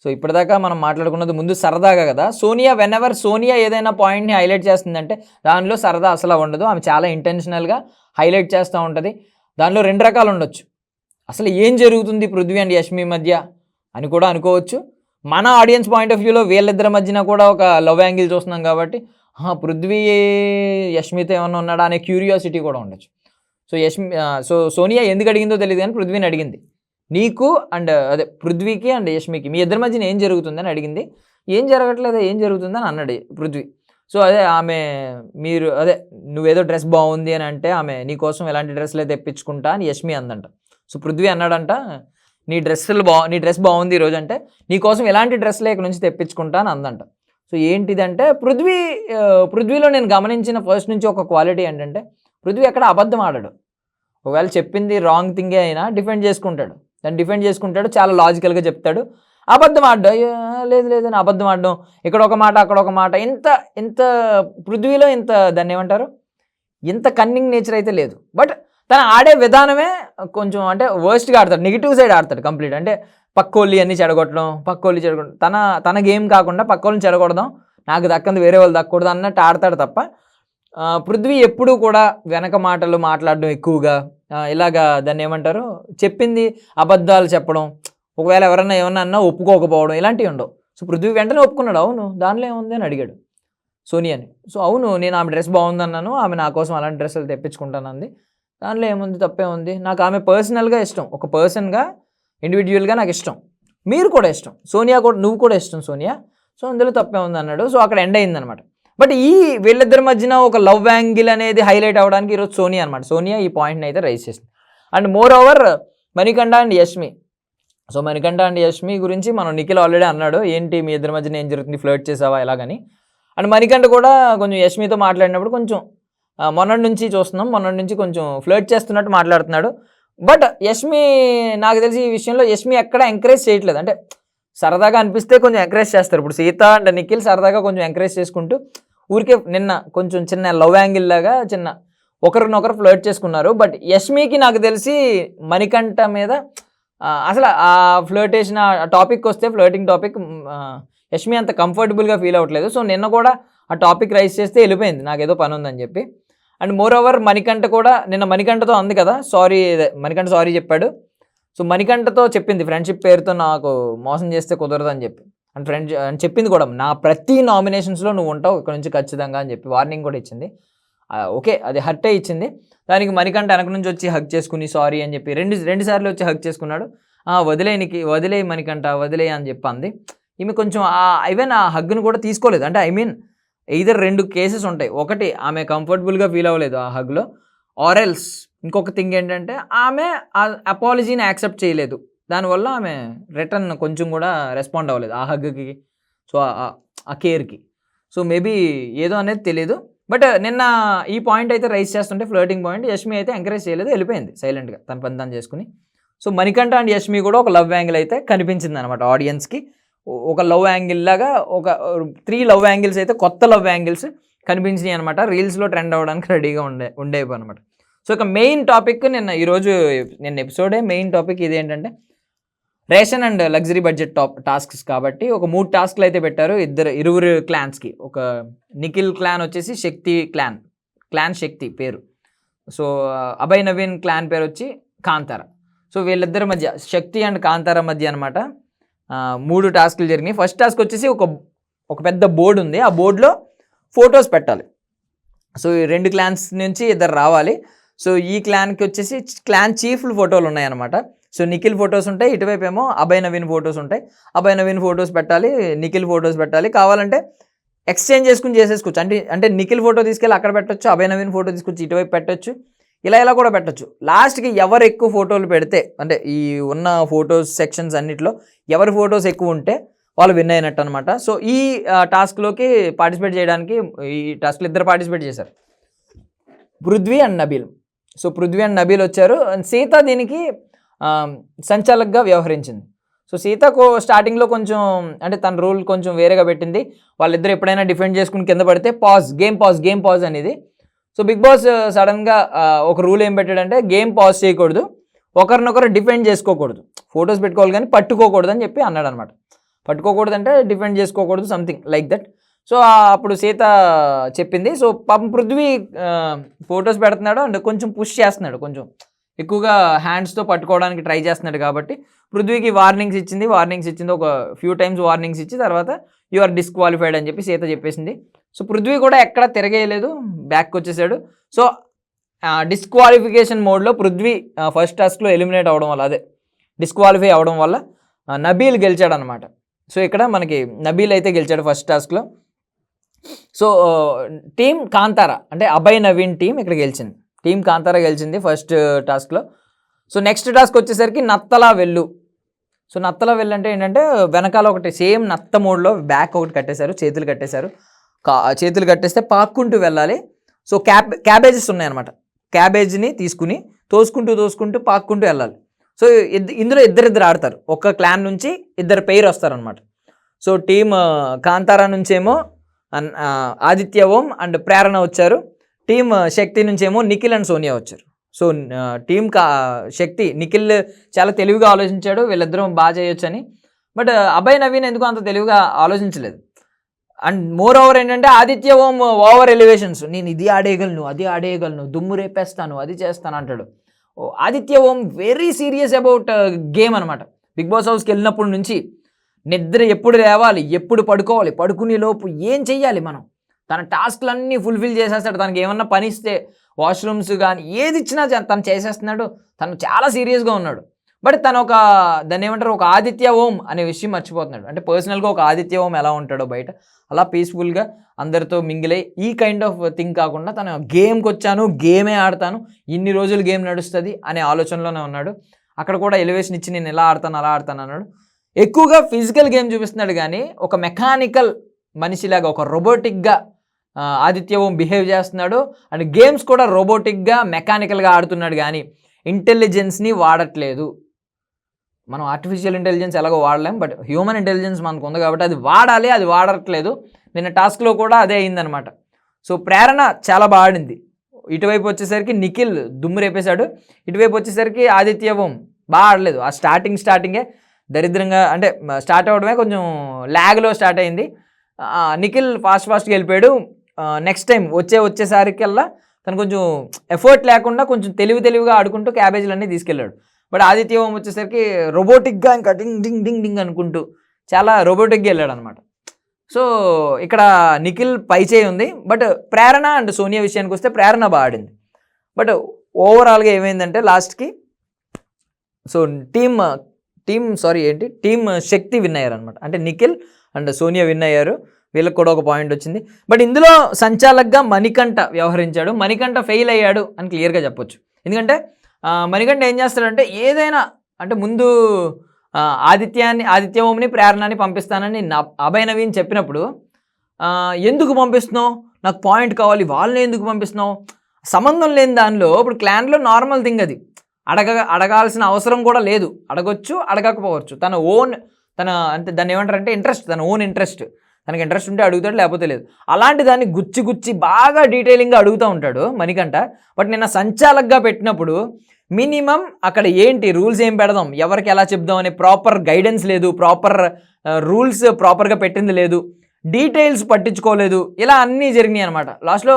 సో ఇప్పటిదాకా మనం మాట్లాడుకున్నది ముందు సరదాగా కదా, సోనియా ఏదైనా పాయింట్ని హైలైట్ చేస్తుందంటే దానిలో సరదా అసలు ఉండదు, ఆమె చాలా ఇంటెన్షనల్గా హైలైట్ చేస్తూ ఉంటుంది. దానిలో 2 రకాలు ఉండొచ్చు. అసలు ఏం జరుగుతుంది పృథ్వీ అండ్ యష్మి మధ్య అని కూడా అనుకోవచ్చు. మన ఆడియన్స్ పాయింట్ ఆఫ్ వ్యూలో వీళ్ళిద్దరి మధ్యన కూడా ఒక లవ్ యాంగిల్ చూస్తున్నాం కాబట్టి పృథ్వీ యష్మితో ఏమన్నా ఉన్నాడా అనే క్యూరియాసిటీ కూడా ఉండొచ్చు. సో సోనియా ఎందుకు అడిగిందో తెలియదు కానీ పృథ్వీని అడిగింది, నీకు అండ్ పృథ్వీకి అండ్ యష్మికి మీ ఇద్దరి మధ్యన ఏం జరుగుతుందని అడిగింది. ఏం జరగట్లేదా, ఏం జరుగుతుందని అన్నాడు పృథ్వీ. సో నువ్వేదో డ్రెస్ బాగుంది అని అంటే ఆమె నీకోసం ఎలాంటి డ్రెస్సులే తెప్పించుకుంటా అని యష్మి అందంట. సో పృథ్వీ అన్నాడంట నీ డ్రెస్ బాగుంది ఈరోజు అంటే నీకోసం ఎలాంటి డ్రెస్సులే ఇక్కడ నుంచి తెప్పించుకుంటా అని అందంట. సో ఏంటిదంటే పృథ్వీలో నేను గమనించిన ఫస్ట్ నుంచి ఒక క్వాలిటీ ఏంటంటే పృథ్వీ ఎక్కడ అబద్ధం ఆడాడు. ఒకవేళ చెప్పింది రాంగ్ థింగే అయినా డిఫెండ్ చేసుకుంటాడు, చాలా లాజికల్గా చెప్తాడు. అబద్ధం ఆడడం లేదని అబద్ధం ఆడడం, ఇక్కడ ఒక మాట అక్కడ ఒక మాట, ఇంత పృథ్వీలో దాన్ని ఏమంటారు, ఇంత కన్నింగ్ నేచర్ అయితే లేదు. బట్ తన ఆడే విధానమే కొంచెం అంటే వర్స్ట్గా ఆడతాడు, నెగిటివ్ సైడ్ ఆడతాడు కంప్లీట్. అంటే పక్కోళ్ళు అన్నీ చెడగొట్టడం, తన గేమ్ కాకుండా పక్కోళ్ళని చెడగొడదాం, నాకు దక్కంది వేరే వాళ్ళు దక్కకూడదు అన్నట్టు ఆడతాడు తప్ప పృథ్వీ ఎప్పుడూ కూడా వెనక మాటలు మాట్లాడడం ఎక్కువగా, ఇలాగా దాన్ని ఏమంటారు, చెప్పింది అబద్ధాలు చెప్పడం, ఒకవేళ ఎవరన్నా ఏమన్నా అన్నా ఒప్పుకోకపోవడం, ఇలాంటివి ఉండవు. సో పృథ్వీ వెంటనే ఒప్పుకున్నాడు, అవును దానిలో ఏముంది అని అడిగాడు సోనియాని. సో అవును నేను ఆమె డ్రెస్ బాగుందన్నాను, ఆమె నా కోసం అలాంటి డ్రెస్సులు తెప్పించుకుంటానంది, దానిలో ఏముంది, తప్పే ఉంది, నాకు ఆమె పర్సనల్గా ఇష్టం, ఒక పర్సన్గా ఇండివిజువల్గా నాకు ఇష్టం, మీరు కూడా ఇష్టం, సోనియా కూడా, నువ్వు కూడా ఇష్టం సోనియా, సో అందులో తప్పే ఉంది అన్నాడు. సో అక్కడ ఎండ్ అయిందనమాట. బట్ వీళ్ళిద్దరి మధ్యన ఒక లవ్ యాంగిల్ అనేది హైలైట్ అవ్వడానికి ఈరోజు సోనియా ఈ పాయింట్ని అయితే రైజ్ చేసింది. And more over Manikanta and Yashmi. So Manikanta and Yashmi గురించి మనం నిఖిల్ ఆల్రెడీ అన్నాడు, ఏంటి మీ ఇద్దరి మధ్యన ఏం జరుగుతుంది, ఫ్లర్ట్ చేసావా ఎలాగని. అండ్ మణికంఠ కూడా కొంచెం యష్మితో మాట్లాడినప్పుడు కొంచెం మొన్నటి నుంచి కొంచెం ఫ్లర్ట్ చేస్తున్నట్టు మాట్లాడుతున్నాడు. బట్ యష్మి నాకు తెలిసి ఈ విషయంలో యష్మి ఎక్కడ ఎంకరేజ్ చేయట్లేదు. అంటే సరదాగా అనిపిస్తే కొంచెం ఎంకరేజ్ చేస్తారు. ఇప్పుడు సీత అండ్ నిఖిల్ సరదాగా కొంచెం ఎంకరేజ్ చేసుకుంటూ ఊరికే నిన్న కొంచెం చిన్న లవ్ యాంగిల్ లాగా ఒకరినొకరు ఫ్లర్ట్ చేసుకున్నారు. బట్ యష్మికి నాకు తెలిసి మణికంఠ మీద అసలు ఆ ఫ్లర్టేషన్ టాపిక్ వస్తే, ఫ్లర్టింగ్ టాపిక్ యష్మి అంత కంఫర్టబుల్గా ఫీల్ అవ్వట్లేదు. సో నిన్న కూడా ఆ టాపిక్ రైజ్ చేస్తే వెళ్ళిపోయింది, నాకేదో పని ఉందని చెప్పి. అండ్ మోర్ ఓవర్ మణికంఠ కూడా నిన్న మణికంఠతో అంది కదా, మణికంఠ సారీ చెప్పాడు. సో మణికంఠతో చెప్పింది ఫ్రెండ్షిప్ పేరుతో నాకు మోసం చేస్తే కుదరదు అని చెప్పి, అండ్ అని చెప్పింది కూడా, నా ప్రతి నామినేషన్స్లో నువ్వు ఉంటావు ఇక్కడ నుంచి ఖచ్చితంగా అని చెప్పి వార్నింగ్ కూడా ఇచ్చింది. ఓకే అది హర్టే ఇచ్చింది. దానికి మణికంఠ వెనక నుంచి వచ్చి హగ్ చేసుకుని సారీ అని చెప్పి రెండు సార్లు వచ్చి హగ్ చేసుకున్నాడు. వదిలే మణికంఠ వదిలే అని చెప్పి అంది. ఈమె కొంచెం ఈవెన్ ఆ హగ్ను కూడా తీసుకోలేదు. అంటే either 2 కేసెస్ ఉంటాయి. ఒకటి ఆమె కంఫర్టబుల్గా ఫీల్ అవ్వలేదు ఆ హగ్లో, ఆర్ ఎల్స్ ఇంకొక థింగ్ ఏంటంటే ఆమె ఆ అపాలజీని యాక్సెప్ట్ చేయలేదు. దానివల్ల ఆమె రిటర్న్ కొంచెం కూడా రెస్పాండ్ అవ్వలేదు ఆ హగ్కి, సో ఆ కేర్కి. సో మేబీ ఏదో అనేది తెలియదు. బట్ నిన్న ఈ పాయింట్ అయితే రైజ్ చేస్తుంటే ఫ్లర్టింగ్ పాయింట్, యష్మి అయితే ఎంకరేజ్ చేయలేదు, వెళ్ళిపోయింది సైలెంట్గా తన పని తను చేసుకుని. సో మణికంఠ అండ్ యష్మి కూడా ఒక లవ్ యాంగిల్ అయితే కనిపించింది అనమాట ఆడియన్స్కి. ఒక లవ్ యాంగిల్ లాగా ఒక 3 లవ్ యాంగిల్స్ అయితే కొత్త లవ్ యాంగిల్స్ కనిపించినాయి అనమాట. రీల్స్లో ట్రెండ్ అవ్వడానికి రెడీగా ఉండేవి అనమాట. సో ఇక మెయిన్ టాపిక్ నిన్న ఎపిసోడే మెయిన్ టాపిక్ ఇదేంటంటే ration and luxury budget tasks కాబట్టి ఒక 3 టాస్క్లు అయితే పెట్టారు ఇరువురు క్లాన్స్కి. ఒక నిఖిల్ క్లాన్ వచ్చేసి శక్తి క్లాన్ శక్తి పేరు. సో అభయ్ నవీన్ క్లాన్ పేరు వచ్చి కాంతార. సో వీళ్ళిద్దరి మధ్య శక్తి అండ్ కాంతార మధ్య అనమాట 3 టాస్క్లు జరిగినాయి. ఫస్ట్ టాస్క్ వచ్చేసి ఒక పెద్ద బోర్డు ఉంది, ఆ బోర్డులో ఫొటోస్ పెట్టాలి. సో ఈ 2 క్లాన్స్ నుంచి 2 రావాలి. సో ఈ క్లాన్కి వచ్చేసి క్లాన్ చీఫ్లు ఫోటోలు ఉన్నాయన్నమాట. సో నిఖిల్ ఫొటోస్ ఉంటాయి, ఇటువైపు ఏమో అభయ్ నవీన్ ఫొటోస్ ఉంటాయి. అభయ్ నవీన్ ఫొటోస్ పెట్టాలి, నిఖిల్ ఫొటోస్ పెట్టాలి. కావాలంటే ఎక్స్చేంజ్ చేసుకుని చేసేసుకోవచ్చు. అంటే నిఖిల్ ఫోటో తీసుకెళ్ళి అక్కడ పెట్టచ్చు, అభయ్ నవీన్ ఫోటో తీసుకొచ్చి ఇటువైపు పెట్టచ్చు, ఇలా కూడా పెట్టచ్చు. లాస్ట్కి ఎవరు ఎక్కువ ఫోటోలు పెడితే, అంటే ఈ ఉన్న ఫొటోస్ సెక్షన్స్ అన్నిట్లో ఎవరి ఫొటోస్ ఎక్కువ ఉంటే వాళ్ళు విన్ అయినట్టు అనమాట. సో ఈ టాస్క్లోకి పార్టిసిపేట్ చేయడానికి ఈ టాస్క్లో 2 పార్టిసిపేట్ చేశారు, Prithvi and Nabeel. So Prithvi and Nabeel వచ్చారు. సీత దీనికి సంచాలకుగా వ్యవహరించింది. సో సీతకు స్టార్టింగ్లో కొంచెం అంటే తన రూల్ కొంచెం వేరేగా పెట్టింది. వాళ్ళిద్దరు ఎప్పుడైనా డిఫెండ్ చేసుకుని కింద పడితే గేమ్ పాజ్ అనేది. సో బిగ్ బాస్ సడన్గా ఒక రూల్ ఏం పెట్టాడంటే గేమ్ పాజ్ చేయకూడదు, ఒకరినొకరు డిఫెండ్ చేసుకోకూడదు, ఫొటోస్ పెట్టుకోవాలి కానీ పట్టుకోకూడదు అని చెప్పి అన్నాడు అనమాట. పట్టుకోకూడదు అంటే డిఫెండ్ చేసుకోకూడదు, సంథింగ్ లైక్ దట్. సో అప్పుడు సీత చెప్పింది. సో పాపం పృథ్వీ ఫొటోస్ పెడుతున్నాడు అండ్ కొంచెం పుష్ చేస్తున్నాడు, కొంచెం ఎక్కువగా హ్యాండ్స్తో పట్టుకోవడానికి ట్రై చేస్తున్నాడు కాబట్టి పృథ్వీకి వార్నింగ్స్ ఇచ్చింది ఒక ఫ్యూ టైమ్స్ వార్నింగ్స్ ఇచ్చి తర్వాత యు ఆర్ డిస్క్వాలిఫైడ్ అని చెప్పి సీత చెప్పేసింది. సో పృథ్వీ కూడా ఎక్కడ తిరగేయలేదు, బ్యాక్కి వచ్చేసాడు. సో డిస్క్వాలిఫికేషన్ మోడ్లో పృథ్వీ ఫస్ట్ టాస్క్లో ఎలిమినేట్ అవ్వడం వల్ల, అదే డిస్క్వాలిఫై అవ్వడం వల్ల నబీల్ గెలిచాడు అనమాట. సో ఇక్కడ మనకి నబీల్ అయితే గెలిచాడు ఫస్ట్ టాస్క్లో. సో టీం కాంతారా అంటే అభయ్ నవీన్ టీం ఇక్కడ గెలిచింది, టీం కాంతారా గెలిచింది ఫస్ట్ టాస్క్లో. సో నెక్స్ట్ టాస్క్ వచ్చేసరికి నత్తలా వెళ్ళు. సో నత్తలా వెళ్ళు అంటే ఏంటంటే వెనకాల ఒకటి సేమ్ నత్త మోడ్లో బ్యాక్ ఒకటి కట్టేశారు, చేతులు కట్టేస్తే పాక్కుంటూ వెళ్ళాలి. సో క్యాబేజెస్ ఉన్నాయన్నమాట, క్యాబేజ్ని తీసుకుని తోసుకుంటూ పాక్కుంటూ వెళ్ళాలి. సో ఇందులో ఇద్దరు ఆడతారు, ఒక క్లాన్ నుంచి 2 పెయిర్ వస్తారనమాట. సో టీం కాంతారా నుంచేమో ఆదిత్య ఓం అండ్ ప్రేరణ వచ్చారు, టీం శక్తి నుంచేమో నిఖిల్ అండ్ సోనియా వచ్చారు. సో టీం శక్తి నిఖిల్ చాలా తెలివిగా ఆలోచించాడు, వీళ్ళిద్దరం బాగా చేయొచ్చు అని. బట్ అభయ్ నవీన్ ఎందుకు అంత తెలివిగా ఆలోచించలేదు. అండ్ మోర్ ఓవర్ ఏంటంటే ఆదిత్య ఓం ఓవర్ ఎలివేషన్స్, నేను ఇది ఆడేయగలను, దుమ్ము రేపేస్తాను, అది చేస్తాను అంటాడు. ఆదిత్య ఓం వెరీ సీరియస్ అబౌట్ గేమ్ అనమాట. బిగ్ బాస్ హౌస్కి వెళ్ళినప్పటి నుంచి నిద్ర ఎప్పుడు లేవాలి, ఎప్పుడు పడుకోవాలి, పడుకునే లోపు ఏం చెయ్యాలి మనం, తన టాస్క్లన్నీ ఫుల్ఫిల్ చేసేస్తాడు. తనకి ఏమన్నా పని ఇస్తే వాష్రూమ్స్ కానీ ఏది ఇచ్చినా తను చేసేస్తున్నాడు, తను చాలా సీరియస్గా ఉన్నాడు. బట్ తను దాన్ని ఏమంటారు, ఒక ఆదిత్య ఓం అనే విషయం మర్చిపోతున్నాడు. అంటే పర్సనల్గా ఒక ఆదిత్య ఓం ఎలా ఉంటాడో బయట అలా పీస్ఫుల్గా అందరితో మింగిలై ఈ కైండ్ ఆఫ్ థింగ్ కాకుండా తను గేమ్కి వచ్చాను, గేమే ఆడతాను, ఇన్ని రోజులు గేమ్ నడుస్తుంది అనే ఆలోచనలోనే ఉన్నాడు. అక్కడ కూడా ఎలివేషన్ ఇచ్చి నేను ఎలా ఆడతాను అన్నాడు. ఎక్కువగా ఫిజికల్ గేమ్ చూపిస్తున్నాడు కానీ ఒక మెకానికల్ మనిషిలాగా, ఒక రోబోటిక్గా ఆదిత్య ఓం బిహేవ్ చేస్తున్నాడు. అండ్ గేమ్స్ కూడా రోబోటిక్గా మెకానికల్గా ఆడుతున్నాడు కానీ ఇంటెలిజెన్స్ని వాడట్లేదు. మనం ఆర్టిఫిషియల్ ఇంటెలిజెన్స్ ఎలాగో వాడలేం, బట్ హ్యూమన్ ఇంటెలిజెన్స్ మనకు ఉంది కాబట్టి అది వాడాలి, అది వాడట్లేదు. నిన్న టాస్క్లో కూడా అదే అయిందనమాట. సో ప్రేరణ చాలా బాగా ఆడింది. ఇటువైపు వచ్చేసరికి నిఖిల్ దుమ్ము రేపేశాడు, ఇటువైపు వచ్చేసరికి ఆదిత్య ఓం బాగా ఆడలేదు. ఆ స్టార్టింగే దరిద్రంగా, అంటే స్టార్ట్ అవ్వడమే కొంచెం ల్యాగ్లో స్టార్ట్ అయింది. నిఖిల్ ఫాస్ట్గా వెళ్ళిపోయాడు. నెక్స్ట్ టైం వచ్చేసరికల్లా తను కొంచెం ఎఫర్ట్ లేకుండా కొంచెం తెలివిగా ఆడుకుంటూ క్యాబేజీలన్నీ తీసుకెళ్ళాడు. బట్ ఆదిత్య ఓం వచ్చేసరికి రోబోటిక్గా ఇంకా డింగ్ అనుకుంటూ చాలా రోబోటిక్గా వెళ్ళాడు అనమాట. సో ఇక్కడ నిఖిల్ పైచేయి ఉంది. బట్ ప్రేరణ అండ్ సోనియా విషయానికి వస్తే ప్రేరణ బాగా ఆడింది. బట్ ఓవరాల్గా ఏమైందంటే లాస్ట్కి సో టీం శక్తి విన్ అయ్యారు అనమాట. అంటే నిఖిల్ అండ్ సోనియా విన్ అయ్యారు, వీళ్ళకి కూడా ఒక పాయింట్ వచ్చింది. బట్ ఇందులో సంచాలకుగా మణికంఠ వ్యవహరించాడు. మణికంఠ ఫెయిల్ అయ్యాడు అని క్లియర్గా చెప్పొచ్చు. ఎందుకంటే మణికంఠ ఏం చేస్తాడంటే ఏదైనా అంటే ముందు ఆదిత్య ఓంని ప్రేరణని పంపిస్తానని అభయ్ నవీన్ చెప్పినప్పుడు ఎందుకు పంపిస్తున్నావు, నాకు పాయింట్ కావాలి, వాళ్ళని ఎందుకు పంపిస్తున్నావు, సంబంధం లేని దానిలో ఇప్పుడు క్లాన్లో నార్మల్ థింగ్ అది, అడగాల్సిన అవసరం కూడా లేదు, అడగొచ్చు అడగకపోవచ్చు, తన అంటే దాన్ని ఏమంటారంటే ఇంట్రెస్ట్, తన ఓన్ ఇంట్రెస్ట్, తనకి ఇంట్రెస్ట్ ఉంటే అడుగుతాడు, లేకపోతే లేదు. అలాంటి దాన్ని గుచ్చి బాగా డీటెయిలింగ్గా అడుగుతూ ఉంటాడు మణికంఠ. బట్ నిన్న సంచాలక్గా పెట్టినప్పుడు మినిమం అక్కడ ఏంటి రూల్స్ ఏం పెడదాం, ఎవరికి ఎలా చెప్దాం అనే ప్రాపర్ గైడెన్స్ లేదు, ప్రాపర్ రూల్స్ ప్రాపర్గా పెట్టింది లేదు, డీటెయిల్స్ పట్టించుకోలేదు, ఇలా అన్నీ జరిగినాయి అనమాట. లాస్ట్లో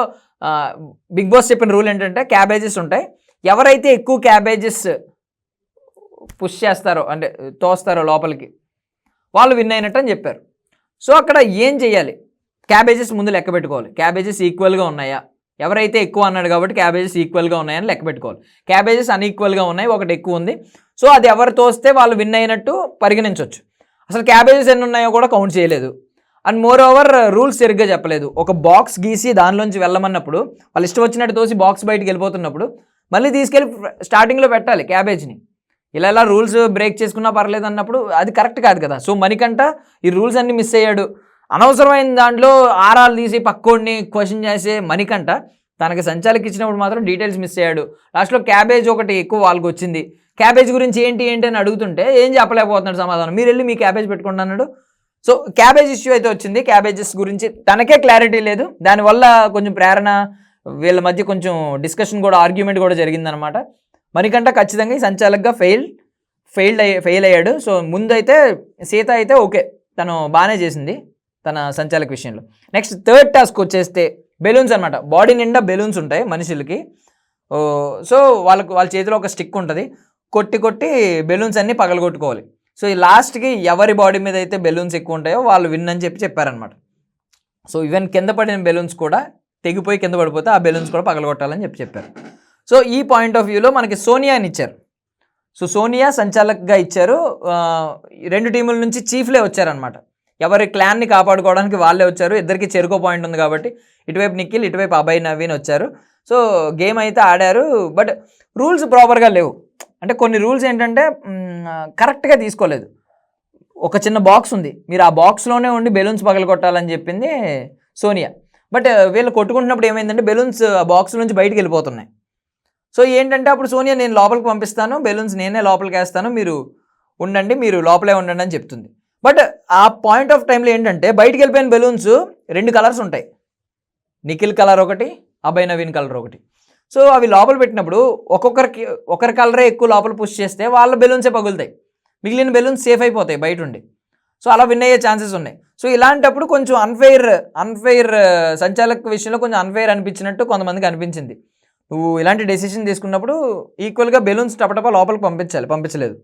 బిగ్ బాస్ చెప్పిన రూల్ ఏంటంటే క్యాబేజెస్ ఉంటాయి, ఎవరైతే ఎక్కువ క్యాబేజెస్ పుష్ చేస్తారో అంటే తోస్తారో లోపలికి వాళ్ళు విన్ అయినట్టు అని చెప్పారు. సో అక్కడ ఏం చేయాలి, క్యాబేజెస్ ముందు లెక్క పెట్టుకోవాలి, క్యాబేజెస్ ఈక్వల్గా ఉన్నాయా, ఎవరైతే ఎక్కువ అన్నాడు కాబట్టి క్యాబేజెస్ ఈక్వల్గా ఉన్నాయని లెక్క పెట్టుకోవాలి. క్యాబేజెస్ అన్ఈక్వల్గా ఉన్నాయి, ఒకటి ఎక్కువ ఉంది, సో అది ఎవరు తోస్తే వాళ్ళు విన్ అయినట్టు పరిగణించవచ్చు. అసలు క్యాబేజెస్ ఎన్ని ఉన్నాయో కూడా కౌంట్ చేయలేదు. అండ్ మోర్ ఓవర్ రూల్స్ సరిగ్గా చెప్పలేదు. ఒక బాక్స్ గీసి దానిలోంచి వెళ్ళమన్నప్పుడు వాళ్ళు ఇష్టం వచ్చినట్టు తోసి బాక్స్ బయటికి వెళ్ళిపోతున్నప్పుడు మళ్ళీ తీసుకెళ్ళి స్టార్టింగ్లో పెట్టాలి క్యాబేజ్ని. ఇలా రూల్స్ బ్రేక్ చేసుకున్నా పర్లేదు అన్నప్పుడు అది కరెక్ట్ కాదు కదా. సో మణికంఠ ఈ రూల్స్ అన్నీ మిస్ అయ్యాడు. అనవసరమైన దాంట్లో ఆరాలు తీసి పక్కోడిని క్వశ్చన్ చేసే మణికంఠ తనకి సంచాలకి ఇచ్చినప్పుడు మాత్రం డీటెయిల్స్ మిస్ అయ్యాడు. లాస్ట్లో క్యాబేజ్ ఒకటి ఎక్కువ వాళ్ళకి వచ్చింది, క్యాబేజ్ గురించి ఏంటి అని అడుగుతుంటే ఏం చెప్పలేకపోతున్నాడు సమాధానం, మీరు వెళ్ళి మీ క్యాబేజ్ పెట్టుకోండి అన్నాడు. సో క్యాబేజ్ ఇష్యూ అయితే వచ్చింది, క్యాబేజెస్ గురించి తనకే క్లారిటీ లేదు, దానివల్ల కొంచెం ప్రేరణ వీళ్ళ మధ్య కొంచెం డిస్కషన్ కూడా ఆర్గ్యుమెంట్ కూడా జరిగిందనమాట. మణికంఠ ఖచ్చితంగా ఈ సంచాలకుగా ఫెయిల్ అయ్యాడు. సో ముందైతే సీత అయితే ఓకే, తను బాగానే చేసింది తన సంచాలక విషయంలో. నెక్స్ట్ థర్డ్ టాస్క్ వచ్చేస్తే బెలూన్స్ అనమాట. బాడీ నిండా బెలూన్స్ ఉంటాయి మనుషులకి. సో వాళ్ళ చేతిలో ఒక స్టిక్ ఉంటుంది, కొట్టి బెలూన్స్ అన్నీ పగలగొట్టుకోవాలి. సో ఈ లాస్ట్కి ఎవరి బాడీ మీద అయితే బెలూన్స్ ఎక్కువ ఉంటాయో వాళ్ళు విన్ అని చెప్పారనమాట. సో ఈవెన్ కింద పడిన బెలూన్స్ కూడా తెగిపోయి కింద పడిపోతే ఆ బెలూన్స్ కూడా పగలగొట్టాలని చెప్పారు. సో ఈ పాయింట్ ఆఫ్ వ్యూలో మనకి సోనియాని ఇచ్చారు. సో సోనియా సంచాలక్గా ఇచ్చారు. రెండు టీముల నుంచి చీఫ్లే వచ్చారనమాట. ఎవరి క్లాన్ని కాపాడుకోవడానికి వాళ్ళే వచ్చారు. ఇద్దరికి చెరుకో పాయింట్ ఉంది కాబట్టి ఇటువైపు నిఖిల్, ఇటువైపు అభయ్ నవీన్ వచ్చారు. సో గేమ్ అయితే ఆడారు, బట్ రూల్స్ ప్రాపర్గా లేవు. అంటే కొన్ని రూల్స్ ఏంటంటే కరెక్ట్గా తీసుకోలేదు. ఒక చిన్న బాక్స్ ఉంది, మీరు ఆ బాక్స్లోనే ఉండి బెలూన్స్ పగలగొట్టాలని చెప్పింది సోనియా. బట్ వీళ్ళు కొట్టుకుంటున్నప్పుడు ఏమైందంటే బెలూన్స్ ఆ బాక్స్ నుంచి బయటికి వెళ్ళిపోతున్నాయి. సో ఏంటంటే అప్పుడు సోనియా నేను లోపలికి పంపిస్తాను, బెలూన్స్ నేనే లోపలికి వేస్తాను, మీరు ఉండండి, మీరు లోపలే ఉండండి అని చెప్తుంది. బట్ ఆ పాయింట్ ఆఫ్ టైంలో ఏంటంటే బయటికి వెళ్ళిపోయిన బెలూన్స్ రెండు కలర్స్ ఉంటాయి, నిఖిల్ కలర్ ఒకటి, అభయ్ నవీన్ కలర్ ఒకటి. సో అవి లోపల పెట్టినప్పుడు ఒకరి కలరే ఎక్కువ లోపల పుష్ చేస్తే వాళ్ళ బెలూన్సే పగులుతాయి, మిగిలిన బెలూన్స్ సేఫ్ అయిపోతాయి బయట ఉండి. సో అలా విన్ అయ్యే ఛాన్సెస్ ఉన్నాయి. సో ఇలాంటప్పుడు కొంచెం అన్ఫెయిర్ సంచాలక విషయంలో కొంచెం అన్ఫెయిర్ అనిపించినట్టు కొంతమందికి అనిపించింది. నువ్వు ఇలాంటి డెసిషన్ తీసుకున్నప్పుడు ఈక్వల్గా బెలూన్స్ టపటపా లోపలికి పంపించలేదు.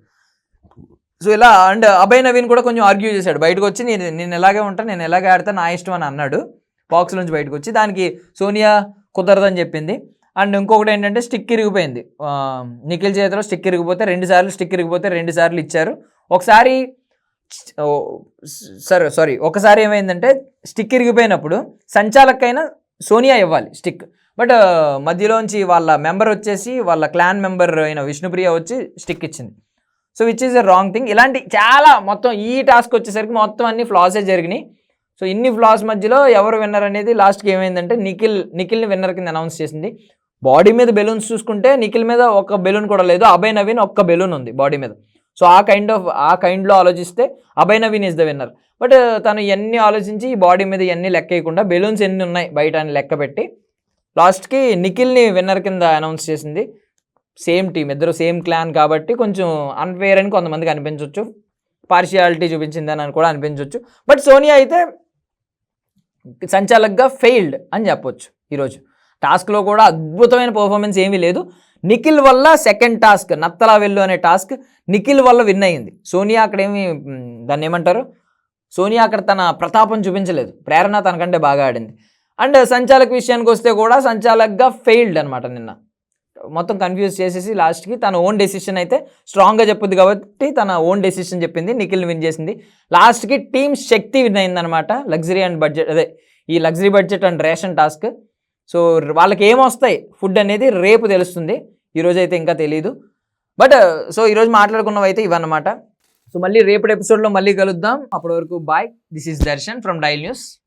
సో ఇలా అండ్ అభయ్ నవీన్ కూడా కొంచెం ఆర్గ్యూ చేశాడు, బయటకు వచ్చి నేను ఎలాగే ఉంటాను, నేను ఎలాగే ఆడతాను, నా ఇష్టం అని అన్నాడు బాక్స్ నుంచి బయటకు వచ్చి. దానికి సోనియా కుదరదని చెప్పింది. అండ్ ఇంకొకటి ఏంటంటే స్టిక్ ఇరిగిపోయింది, నిఖిల్ చేతిలో స్టిక్ ఇరిగిపోతే 2 సార్లు స్టిక్ ఇరిగిపోతే 2 సార్లు ఇచ్చారు. ఒకసారి ఏమైందంటే స్టిక్ ఇరిగిపోయినప్పుడు సంచాలకైనా సోనియా ఇవ్వాలి స్టిక్, బట్ మధ్యలోంచి వాళ్ళ మెంబర్ వచ్చేసి వాళ్ళ క్లాన్ మెంబర్ అయిన విష్ణుప్రియ వచ్చి స్టిక్ ఇచ్చింది. So which is a wrong thing. ఇలాంటి చాలా మొత్తం ఈ టాస్క్ వచ్చేసరికి మొత్తం అన్ని ఫ్లాసే జరిగినాయి. సో ఇన్ని ఫ్లాస్ మధ్యలో ఎవరు విన్నర్ అనేది లాస్ట్కి ఏమైందంటే నిఖిల్ని విన్నర్ కింద అనౌన్స్ చేసింది. బాడీ మీద బెలూన్స్ చూసుకుంటే నిఖిల్ మీద ఒక్క బెలూన్ కూడా లేదు, అభయ్ నవీన్ ఒక్క బెలూన్ ఉంది బాడీ మీద. సో ఆ కైండ్లో ఆలోచిస్తే Abhay Naveen is the winner. But తను ఇవన్నీ ఆలోచించి బాడీ మీద ఇవన్నీ లెక్క వేయకుండా బెలూన్స్ ఎన్ని ఉన్నాయి బయట అని లెక్క పెట్టి లాస్ట్కి నిఖిల్ని విన్నర్ కింద అనౌన్స్ చేసింది. సేమ్ టీం, ఇద్దరు సేమ్ క్లాన్ కాబట్టి కొంచెం అన్ఫెయిర్ అని కొంతమందికి అనిపించవచ్చు, పార్షియాలిటీ చూపించిందని కూడా అనిపించవచ్చు. బట్ సోనియా అయితే సంచాలకుగా ఫెయిల్డ్ అని చెప్పొచ్చు. ఈరోజు టాస్క్లో కూడా అద్భుతమైన పర్ఫార్మెన్స్ ఏమీ లేదు. నిఖిల్ వల్ల సెకండ్ టాస్క్ నత్తలా వెళ్ళు అనే టాస్క్ నిఖిల్ వల్ల విన్ అయ్యింది. సోనియా అక్కడ దాన్ని ఏమంటారు, సోనియా అక్కడ తన ప్రతాపం చూపించలేదు, ప్రేరణ తనకంటే బాగా ఆడింది. అండ్ సంచాలక విషయానికి వస్తే కూడా సంచాలకుగా ఫెయిల్డ్ అనమాట. నిన్న మొత్తం కన్ఫ్యూజ్ చేసేసి లాస్ట్కి తన ఓన్ డెసిషన్ అయితే స్ట్రాంగ్గా చెప్పుద్ది కాబట్టి తన ఓన్ డెసిషన్ చెప్పింది, నిఖిల్ని విన్ చేసింది. లాస్ట్కి టీమ్ శక్తి విన్ అయిందనమాట. లగ్జరీ అండ్ బడ్జెట్, ఈ luxury budget and ration task. So వాళ్ళకి ఏమొస్తాయి ఫుడ్ అనేది రేపు తెలుస్తుంది, ఈరోజు అయితే ఇంకా తెలియదు. బట్ సో ఈరోజు మాట్లాడుకున్నవి అయితే ఇవన్నమాట. సో మళ్ళీ రేపటి ఎపిసోడ్లో మళ్ళీ కలుద్దాం. అప్పటి వరకు bye. This is Darshan from dial news.